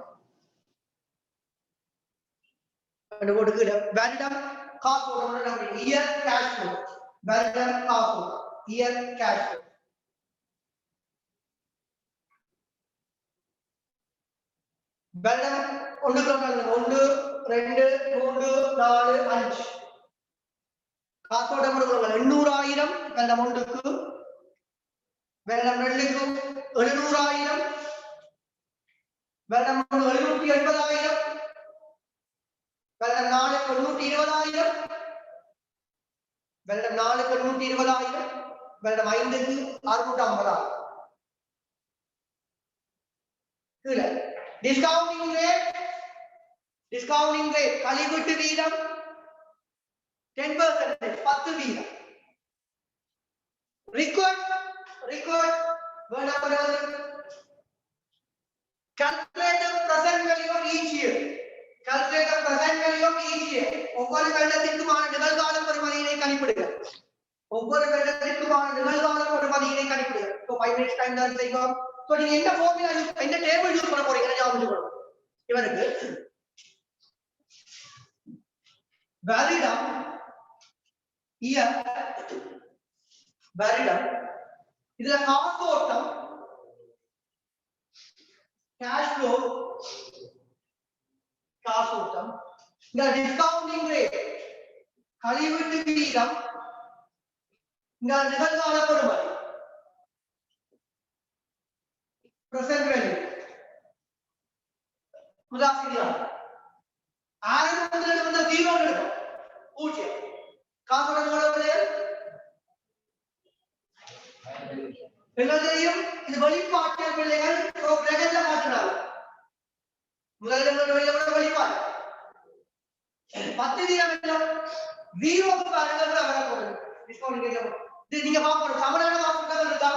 கொடுக்குற வருடம் காசோட்டம் year cash flow வருடம் காசோட்டம் year cash flow வருடம் ஒன்று 1 2 3 4 5 காசோட்டம் கொடுக்குறாங்க 800,000 வருடம் ஒன்றுக்கு வருடம் 2க்கு 700,000 வருடம் 780,000 வருடம் 4க்கு 120,000 வருடம் 4க்கு 120,000 வருடம் 5க்கு 650,000 கீழே டிஸ்கவுண்டிங் ரேட் கழிவுட்டு வீதம் 10% 10 வீதம் record calculate the present value of each year ஒவ்வொரு வருடத்திற்குமான நிகழ்கால பெறுமதியினை கணிப்பிடுக so 5 minutes time தான் செய்வோம் so நீங்க என்ன ஃபார்முலா என்ன டேபிள் யூஸ் பண்ண போறீங்க ஞாபகம் வச்சுக்கணும் இவருக்கு வருடம் year வருடம் இதுல காசோட்டம் cash flow காசோட்டம் இந்த டிஸ்கவுண்டிங் ரேட் கழிவுட்டு வீதம் இந்த நிகழ்கால பெறுமதி பிரசன்ட் வேல்யூ உதாரணம் 1000 வந்து 0 எடுக்கும் 0 காசோட்டம் எவ்வளவு எல்லாத்தையும் இது வெளிப்பாட்டு பிள்ளைகள் பிரகடன மாற்றினார் முதலில் வெளிப்பாடு 10 வீதம் எல்லாம் 0 க்கு அருகில் வரப்போகுது டிஸ்கவுண்ட் கேட்கப்படும் இது நீங்க பார்க்கணும் சமனான காசோட்டம் இருக்கா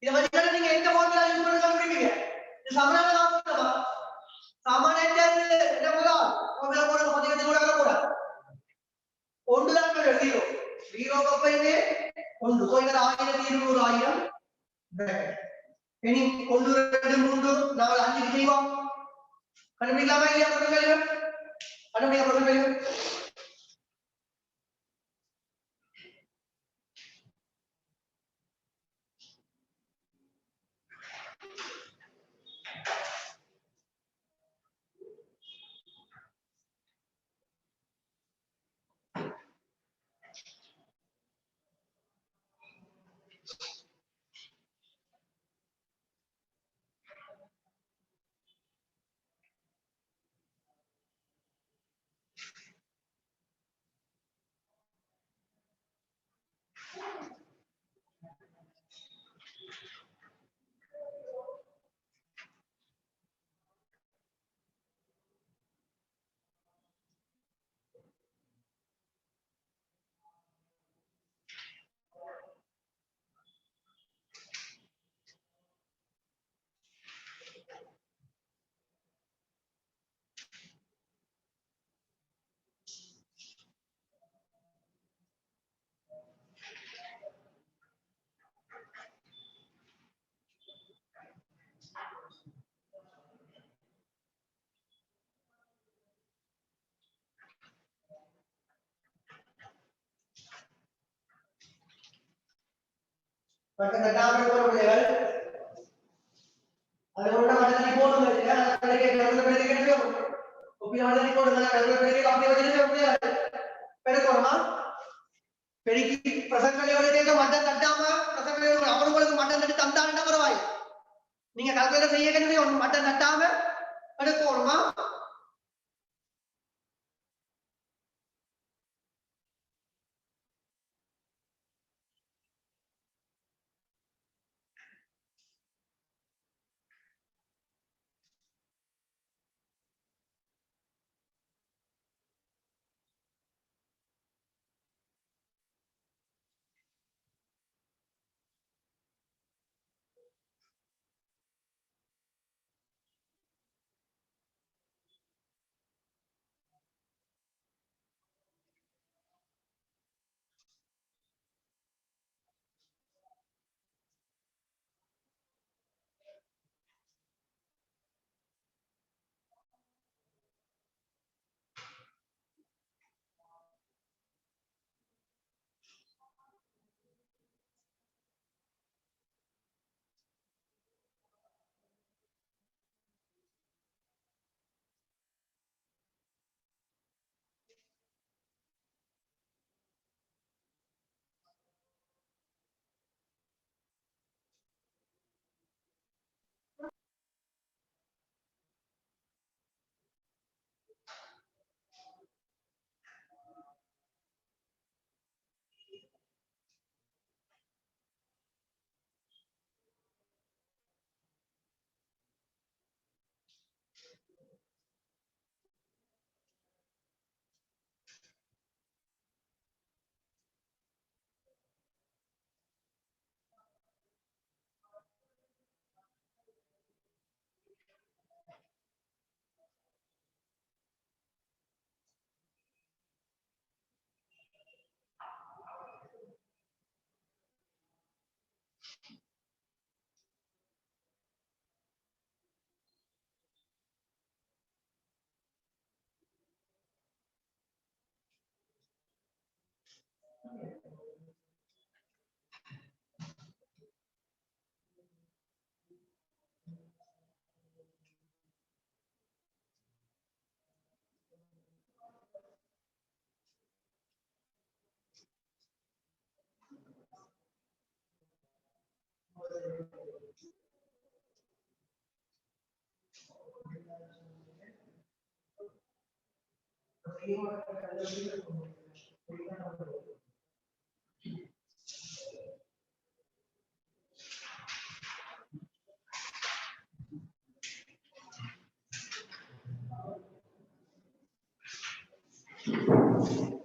இதை வச்சு நீங்க எந்த ஃபார்முலா யூஸ் பண்ண சொல்றீங்க இது சமனான காசோட்டமா சமனற்றது என்ன போலாம் ஃபார்முலா போட கொஞ்சம் கூட கூட ஒன்றுதான் 0 0 கப்பையே ஒன்று கோயில 1200 இனி 1 2 3 4 5 செய்வோம் கண்டுபிடிக்கலாமா இல்லையா கண்டுபிடிக்க Maka tetapi perubahan ada orang ada di pon macam ni, ada yang kalau berada di mana, kopi ada di pon mana, kalau berada di kafe macam ni macam ni, pergi korma, pergi pasang kali orang itu macam tanda apa, pasang kali orang apa orang macam tadi tanda anda berway, ni kalau kita saya kan ni orang macam tanda apa, pergi korma.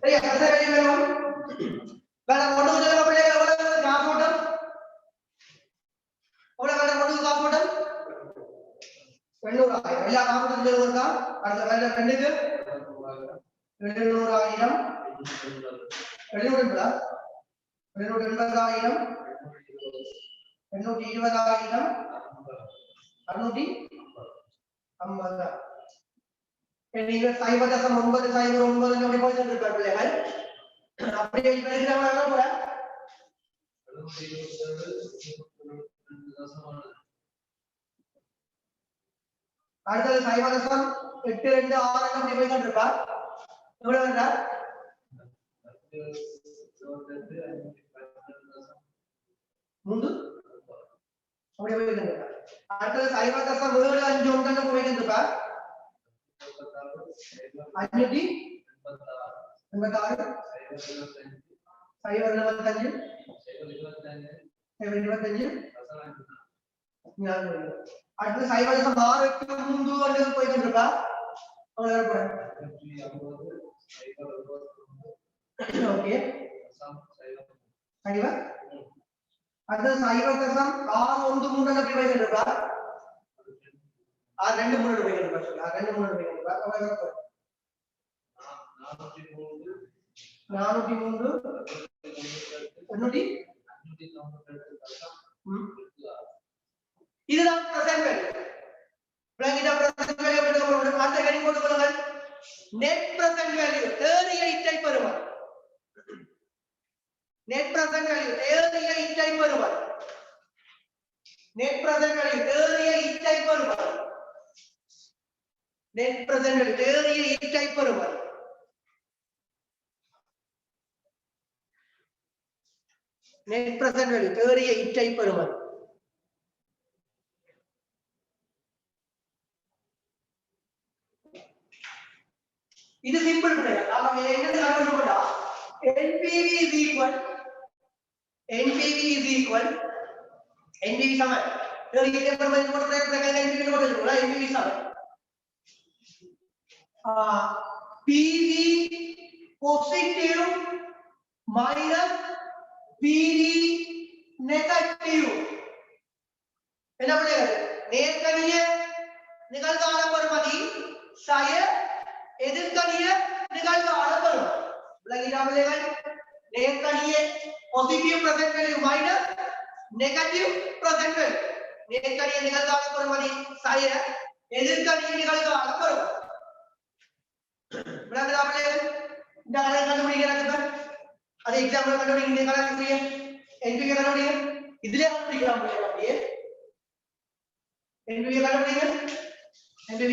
சரியா கடைசி வேல்யூ வேணும் வேற கொண்டு வந்து பிள்ளைகள் எவ்வளவு காசு ஓட்டம் எவ்வளவு வேற கொண்டு காசு ஓட்டம் 200,000 எல்லா காசு இருக்கா அடுத்த வேற ரெண்டுக்கு 200,000 280,000 220,000 650,000 நீங்க 0.909 டிபாசிட் இருக்க பிள்ளைகள் அப்படியே இருக்கிறவங்க கூட அடுத்தது 0.8262 டிபாசிட் இருக்கா எவ்வளவு வருதா முந்து அப்படியே போயிட்டு அடுத்தது 0.75 போயிட்டு இருக்கா 586 அடுத்து 0.6 போயிட்டு இருக்கா ஓகே சரிவா அடுத்து 0.613 போயிட்டு இருக்கா 2 போயிட்டு இருக்கா 2 போயிட்டு இருக்கா 403 இதுதான் பிரசன்ட் வேல்யூ பிளாங்கிட்ட பிரசன்ட் வேல்யூ எடுத்துக்கொள்ளுங்க அடுத்த ஹெடிங் போட்டு கொள்ளுங்க நெட் பிரசன்ட் வேல்யூ தேறிய டைப் வருவார் நெட் பிரசன்ட் வேல்யூ தேறிய டைப் வருவார் நெட் பிரசன்ட் வேல்யூ தேறிய டைப் வருவார் நெட் பிரசன்ட் வேல்யூ தேறிய டைப் வருவார் net present value தேறிய டைப் வருவார் இது சிம்பிள் கிடையாது நாம என்னது கண்டுபிடிச்சோம்னா NPV is equal NPV சமம் தேறிய டைப் வருவார் போட்டு பிரகாரம் NPV போட்டுறோம் NPV சமம் PV positive minus PD negative என்ன பண்ணுங்க நேர்கணிய நிகழ்கால பெறுமதி சய எதிர்கணிய நிகழ்கால பெறுமதி விளங்கிடாமலேகள் நேர்கணிய positive present value minus negative present value நேர்கணிய நிகழ்கால பெறுமதி சய எதிர்கணிய நிகழ்கால பெறுமதி விளங்கிடாமலேகள் இந்த கணக்கை கண்டுபிடிக்கிறாங்க அது எக்ஸாம்பிள் கண்டுபிடிங்க இந்த கணக்கு NPV கண்டுபிடிங்க இதுலயே கண்டுபிடிக்கலாம் அப்படியே NPV கண்டுபிடிங்க NPV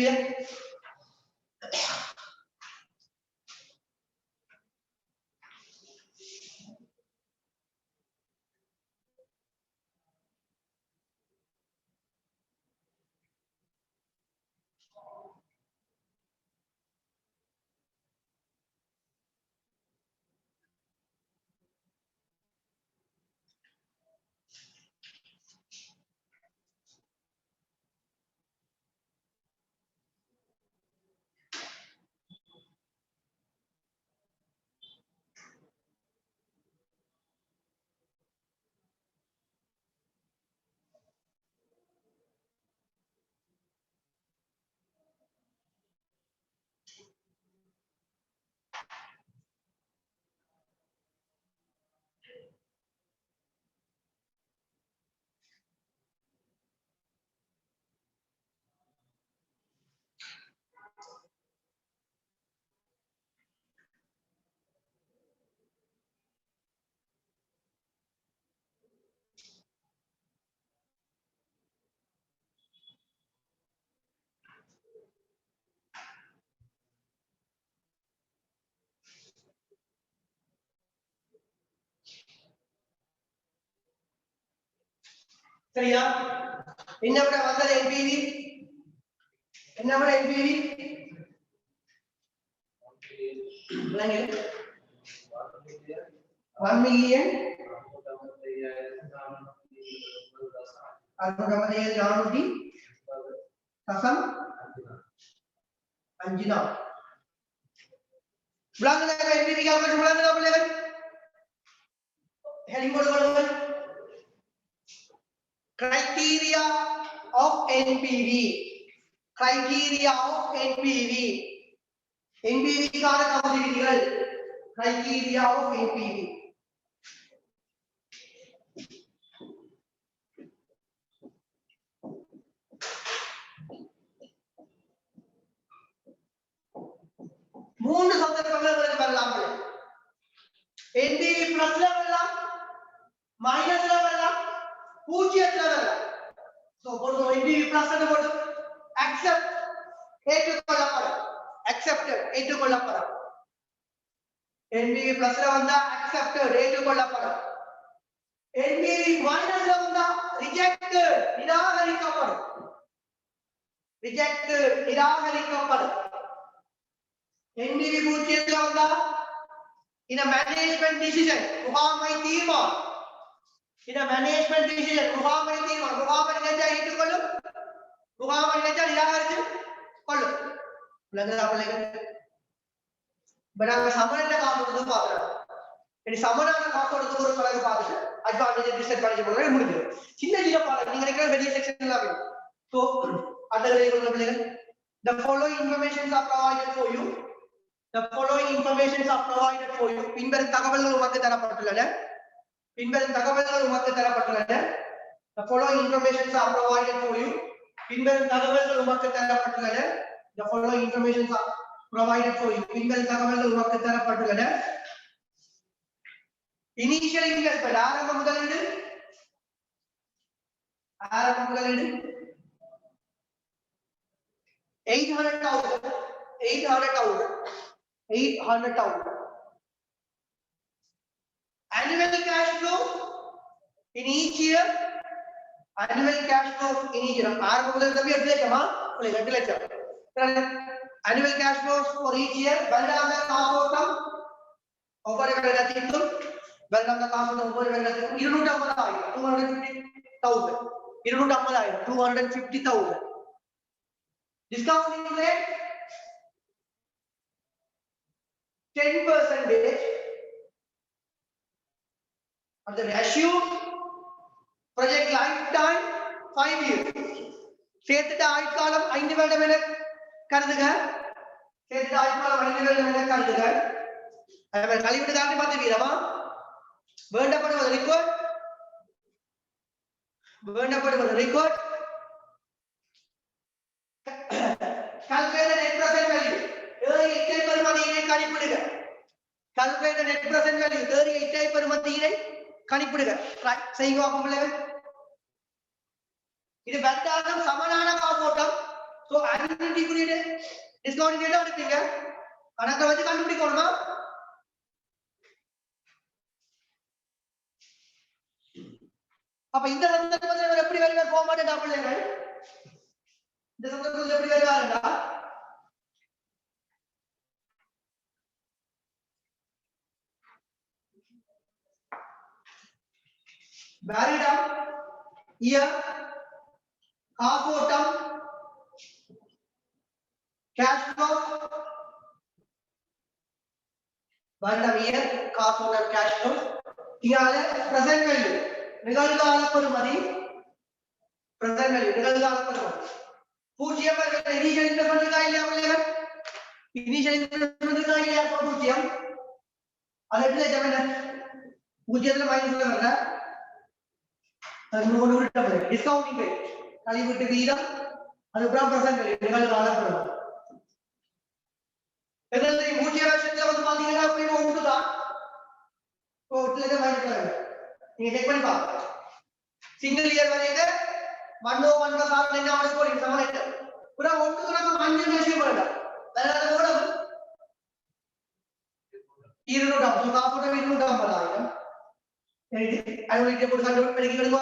சரியா என்ன விட வந்தது NPV என்ன விட NPV 1 million 450 தசம் 5 தான். விளங்குதா NPV கால்குலேஷன் விளங்குதா பிள்ளைகள்? ஹெடிங் போர்டு கொள்ளுங்கள். criteria of NPV. criteria of NPV. NPV கான தகுதிகள். criteria of NPV. மூன்று சந்தர்ப்பங்களுக்கு வரலாம். NPV பிளஸ்ல வரலாம், மைனஸ்ல வரலாம், பூஜ்ஜியத்துல வரலாம். சோ போடுங்க NPV பிளஸ் ன்னு போடு. accept ஏற்றுக்கொள்ளப்படும். accepted ஏற்றுக்கொள்ளப்படும். NPV பிளஸ்ல வந்தா accepted ஏற்றுக்கொள்ளப்படும். NPV மைனஸ்ல வந்தா rejected நிராகரிக்கப்படும். rejected நிராகரிக்கப்படும். NPV பூஜ்ஜியத்துல வந்தா in a management decision முகாமை தீர்மானம் in a management decision முகாமை தீர்மானம் முகாமை நினைச்சா ஏற்றுக்கொள்ளும், முகாமை நினைச்சா நிராகரித்து கொள்ளும். விளங்குதா பிள்ளைகள்? இப்ப நாங்க சமநிலை காசு கொடுத்து பாக்குறோம். இனி சமனான காசு கொடுத்து ஒரு கணக்கு பார்த்துட்டு அட்வான்டேஜ் டிஸ்அட்வான்டேஜ் பண்ண முடிஞ்சது. சின்ன சின்ன பாடம் நீங்க நினைக்கிற பெரிய செக்ஷன் எல்லாம் வேணும். ஸோ அந்த பிள்ளைகள் the following informations are provided for you. The following informations are provided for you. பின்வரும் தகவல்கள் உமக்கு தரப்பட்டுள்ளன. பின்வரும் தகவல்கள் உமக்கு தரப்பட்டுள்ளன. The following informations are provided for you. பின்வரும் தகவல்கள் உமக்கு தரப்பட்டுள்ளன. The following informations are provided for you. பின்வரும் தகவல்கள் உமக்கு தரப்பட்டுள்ளன. Initial investment ஆரம்ப முதலீடு 800,000. Annual cash flow in each year. Annual cash flow in each year. ஆரம்ப முதலீடு தம்பி 8 லட்சமா? 2 லட்சம். Annual cash flows for each year. வருடாந்த காசோட்டம் ஒவ்வொரு வருடத்திற்கும் வருடாந்த காசோட்டம் ஒவ்வொரு வருடத்திற்கும் 250,000. 250,000. Discounting rate 10% of the assumed project lifetime 5 years. சேர்த்துட்டு ஆயுட்காலம் 5 வருடம் என கருதுக. சேர்த்துட்டு ஆயுட்காலம் 5 வருடம் என கருதுக. அவர் கழிவிட்டு தாண்டி பார்த்துவீரமா? வேண்டப்படுவது ரிகார்ட். வேண்டப்படுவது ரிகார்ட். calculate net present value. ஏறி 8 பெறுமதியினை கணிப்பிடுக. calculate net present value. ஏறி 8 பெறுமதியினை கணிப்பிடுக. ரைட் செய்யுங்க பிள்ளைகள். இது வருடாந்தம் சமனான காசோட்டம். சோ annuity குறியீடு டிஸ்கவுண்ட் ரேட் எடுப்பீங்க. கணக்கை வச்சு கண்டுபிடிக்கணுமா? அப்ப இந்த சந்தர்ப்பத்தில் எப்படி வருவார் ஃபார்மேட் பிள்ளைகள்? இந்த சந்தர்ப்பத்தில் எப்படி வருவாருன்னா வருடம் இயர் காசோட்டம் கேஷ் ஃப்ளோ வருடம் இயர் காசோட்டம் கேஷ் ஃப்ளோ இங்கால பிரசன்ட் வேல்யூ நிகழ்கால பெறுமதி பிரசன்ட் வேல்யூ நிகழ்கால பெறுமதி பூஜ்ஜியம் இனிஷியல் இன்வெஸ்ட்மென்ட் இருக்கா இல்லையா பிள்ளைகள்? இனிஷியல் இன்வெஸ்ட்மென்ட் இருக்கா இல்லையா? பூஜ்ஜியம். அது எப்படி லட்சம் என்ன? பூஜ்ஜியத்துல மைனஸ்ல வரல. அது நோடு விட்டது டிஸ்கவுண்டிங் ரேட் கழிவிட்டு வீதம் அதுக்கப்புறம் பிரசன்ட் வேல்யூ நிகழ்கால பெறுமதி. எங்களுக்கு பூஜ்ஜிய வருஷத்துல வந்து பாத்தீங்கன்னா போய் ஒன்றுதான். ஓ இதுல மைனஸ் வரல. நீங்க செக் பண்ணி பாருங்க. சிங்கிள் இயர் வரைக்கும் 101 சார் என்ன அவருக்கு போறீங்க சமயத்தை புரா ஒன்று கணக்கு 5 ரேஷியோ பண்ணலாம். வேற கூட 250 காசோட 250,000. annuity போட்டு கண்டு பெருக்கி எடுங்க.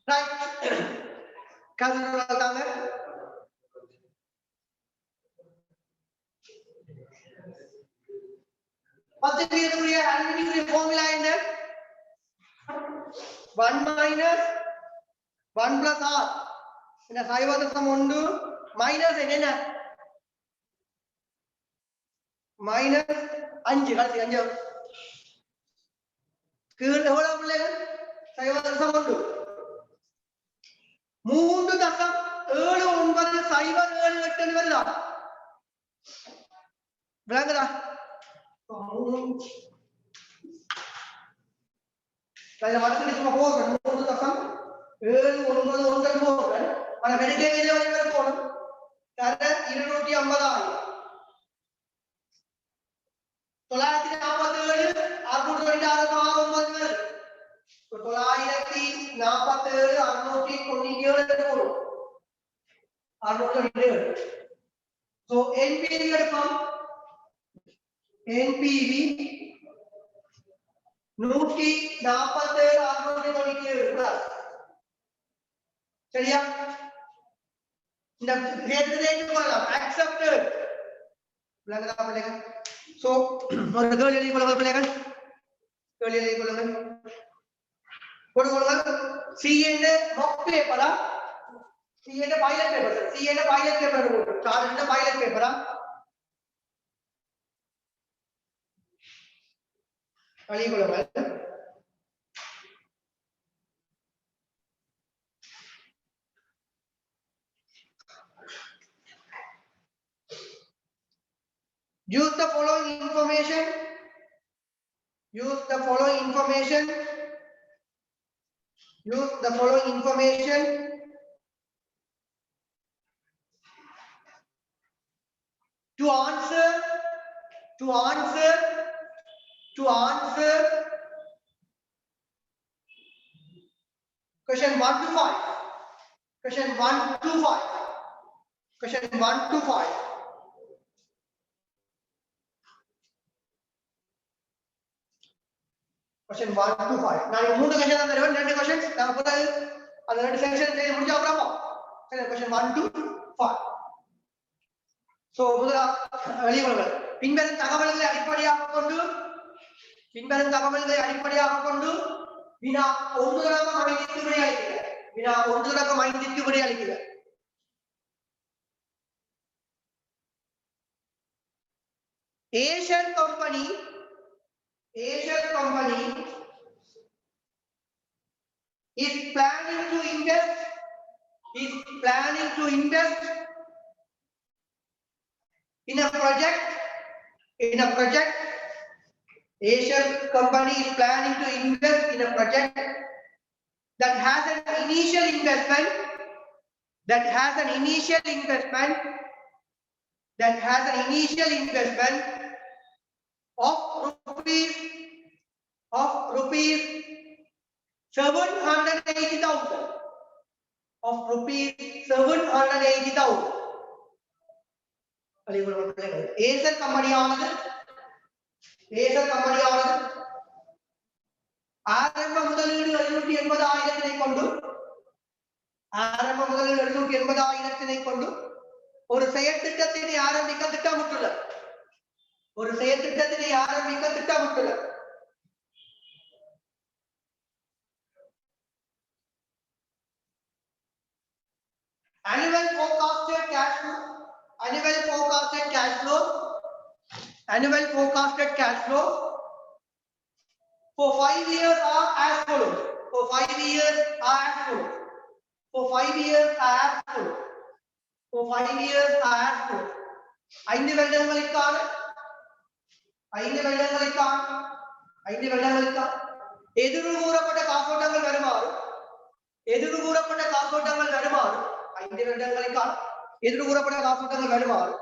Right. Kalian tahu pasti dia punya alumni formula ini 1 minus 1 plus r. Ini saya waktu semundu minus ini na minus 5 kali 5. Kira berapa boleh kan? Saya waktu semundu. Mundu dasar 7 9 saya waktu 8 ni berapa? Berapa dah? Saya mana ni cuma bohong kan? Mundu dasar 7 9 9 bohong kan? Mana medical ni orang berbohong? Karena 250 தொள்ளாயிரத்தி 47 626 தொள்ளாயிரத்தி 47 697 627 so NPV எடுப்போம் NPV 147 697 சரியா இந்த கேட்டதே போலாம் accepted விளங்குதா பிள்ளைங்க so ஒரு கேள்வி எழுதி கொள்ளுங்க பிள்ளைகள் கேள்வி எழுதி கொள்ளுங்க கொடுங்க C என்ற mock paper C என்ற pilot paper C என்ற pilot paper சார் என்ற pilot paper எழுதி கொள்ளுங்க use the following information use the following information to answer question 1 to 5 question 1 to 5 question 1 to 5 question 1 to 5 நான் மூணு क्वेश्चन தான் தருவேன் ரெண்டு क्वेश्चंस நான் போறது அந்த ரெண்டு செக்ஷன் செய்து முடிஞ்ச அப்புறமா சரி question 1 to 5 சோ முதல்ல வெளியே பின்வரும் தகவல்களை அடிப்படையாக கொண்டு வினா 9 அமைத்து விடையளிக்கிறேன் வினா 1 தொடக்கம் 5க்கு விடை அளிக்கிற Asian company is planning to invest in a project. Asian company is planning to invest in a project that has an initial investment of rupees 780,000 Asian company ஆனது ஆரம்ப முதலீடு 780,000 கொண்டு ஒரு செயற்திட்டத்தினை ஆரம்பிக்க திட்டமிட்டுள்ளது Annual forecasted cash flow for 5 years are as follows. For 5 years are as follows. 5 வருடங்களுக்கான எதிர்கூறப்பட்ட காசோட்டங்கள் வருமாறு 5 வருடங்களுக்கான எதிர்கூறப்பட்ட காசோட்டங்கள் வருமாறு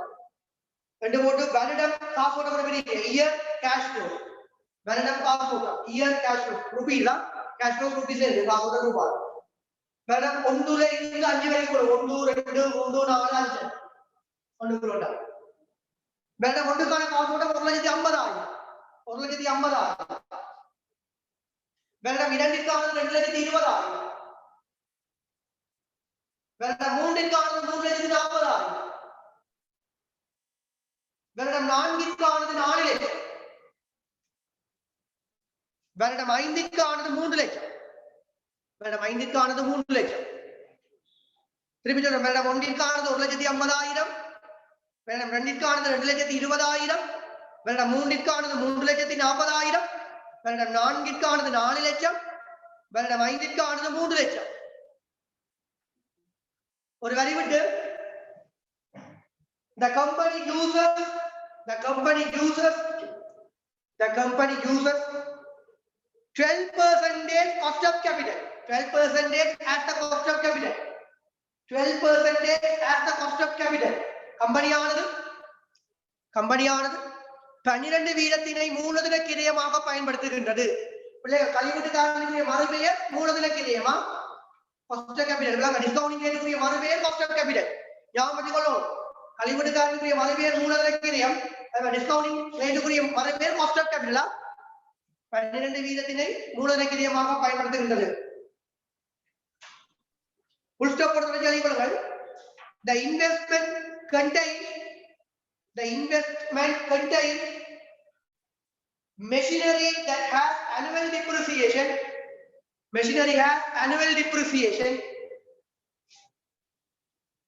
ரெண்டு போட்டு வருடம் காசோட்டம் இயர் கேஷ் ஃப்ளோ வருடம் காசோட்டம் இயர் கேஷ் ஃப்ளோ ரூபீஸ் தான் கேஷ் ஃப்ளோ ரூபீஸ் காசோட்டம் ரூபாய் வருடம் 1 இருந்து 5 வரைக்கும் 1 2 3 4 5 ஒன்று வருடம் ஒன்றுக்கான காசோட்டம் 1,50,000 வருடம் 2க்கானது 2,20,000 வருடம் 3க்கானது 3,40,000 வருடம் 4க்கானது 4 லட்சம் வருடம் 5க்கானது 3 லட்சம் திருப்பி சொல்றேன் வருடம் 1க்கானது 1,50,000 வருடம் 2க்கானது 2,20,000 வருடம் 3க்கானது 3,40,000 வருடம் 4க்கானது 4 லட்சம் வருடம் 5க்கானது 3 லட்சம் ஒரு வரி விட்டு the company uses 12% cost of capital 12% as the cost of capital கம்பெனியானது 12 வீதத்தினை மூலதன கிரயமாக பயன்படுத்துகின்றது பிள்ளைகள் கழிவுட்டுக்காரனுடைய மறுபெயர் மூலதன கிரயமா cost of capital டிஸ்கவுண்டிங் ரேட்டுக்குரிய மறுபெயர் cost of capital ஞாபகம் கொள்ளணும் கழிவுட்டுக்காரனுடைய மறுபெயர் மூலதன கிரயம் டிஸ்கவுண்டிங் ரேட்டுக்குரிய மறுபெயர் cost of capital 12 வீதத்தினை மூலதன கிரயமாக பயன்படுத்துகின்றது full stop போடுறது சொல்லிக்கொள்ளுங்கள் the investment contains machinery that has annual depreciation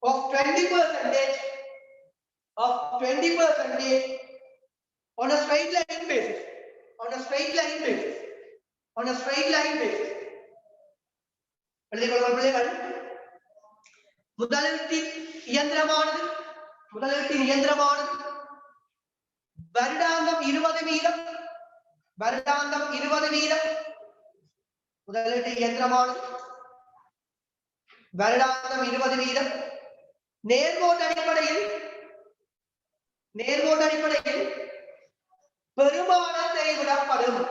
of 20% on a straight line basis முதலீட்டின் இயந்திரமானது வருடாந்தம் 20 வீதம் முதலீட்டு இயந்திரமானது வருடாந்தம் 20 வீதம் நேர்கோட்டு அடிப்படையில் பெருமானத்தை விடப்படும்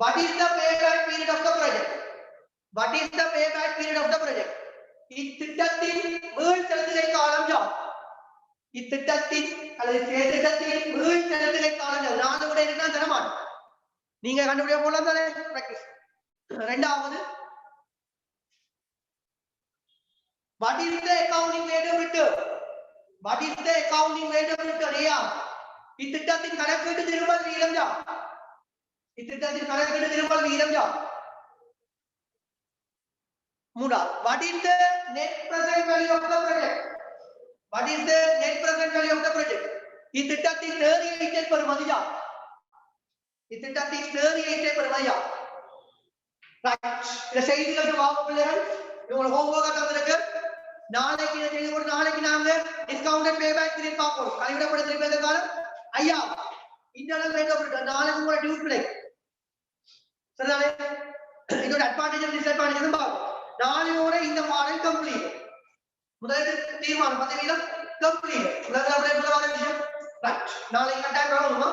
What is the payback period of the project? இத்திட்டத்தின் மீள் செலுத்துகை காலம் யார்? இத்திட்டத்தின் அல்லது செயற்திட்டத்தின் மீள் செலுத்துகை காலம் யார்? 4 விட இருந்தால் தரமாட்டேன். நீங்க கண்டுபிடிக்க போலாம் தானே பிராக்டிஸ். இரண்டாவது What is the accounting rate of return? Yeah. இத்திட்டத்தின் கணக்கீட்டு திருமல் வீதம் யார்? இத்திட்டத்தின் கணக்கீட்டு திருமல் வீதம் யார்? மூணாவது, what is the net present value of the project? What is the net present value of the project? இத்திட்டத்தின் நேரியீட்டை பெறுமதி யார்? இத்திட்டத்தின் நேரியீட்டை பெறுமதி யார்? ரைட், இந்த செய்திகளுக்கு வாங்க பிள்ளைகள், உங்களுக்கு ஹோம்வொர்க் தந்திருக்கு. நாளைக்கு இதை செய்து கொண்டு நாளைக்கு நாங்க டிஸ்கவுண்டட் பேபேக் பீரியட் பார்ப்போம். கழிவிடப்படுத்திருக்கிற காலம் ஐயா இந்த அளவு வைக்கப்பட்டு நாளைக்கு உங்களோட டியூட் பிள்ளை சரிதானே? இதோட அட்வான்டேஜ் டிஸ்அட்வான்டேஜ் பார்ப்போம். நாளையோட இந்த மாடல் கம்ப்ளீட். முதலில் தீர்மானம் 10% கம்ப்ளீட். நாளைக்கு கட்டாயம் வரணுமா?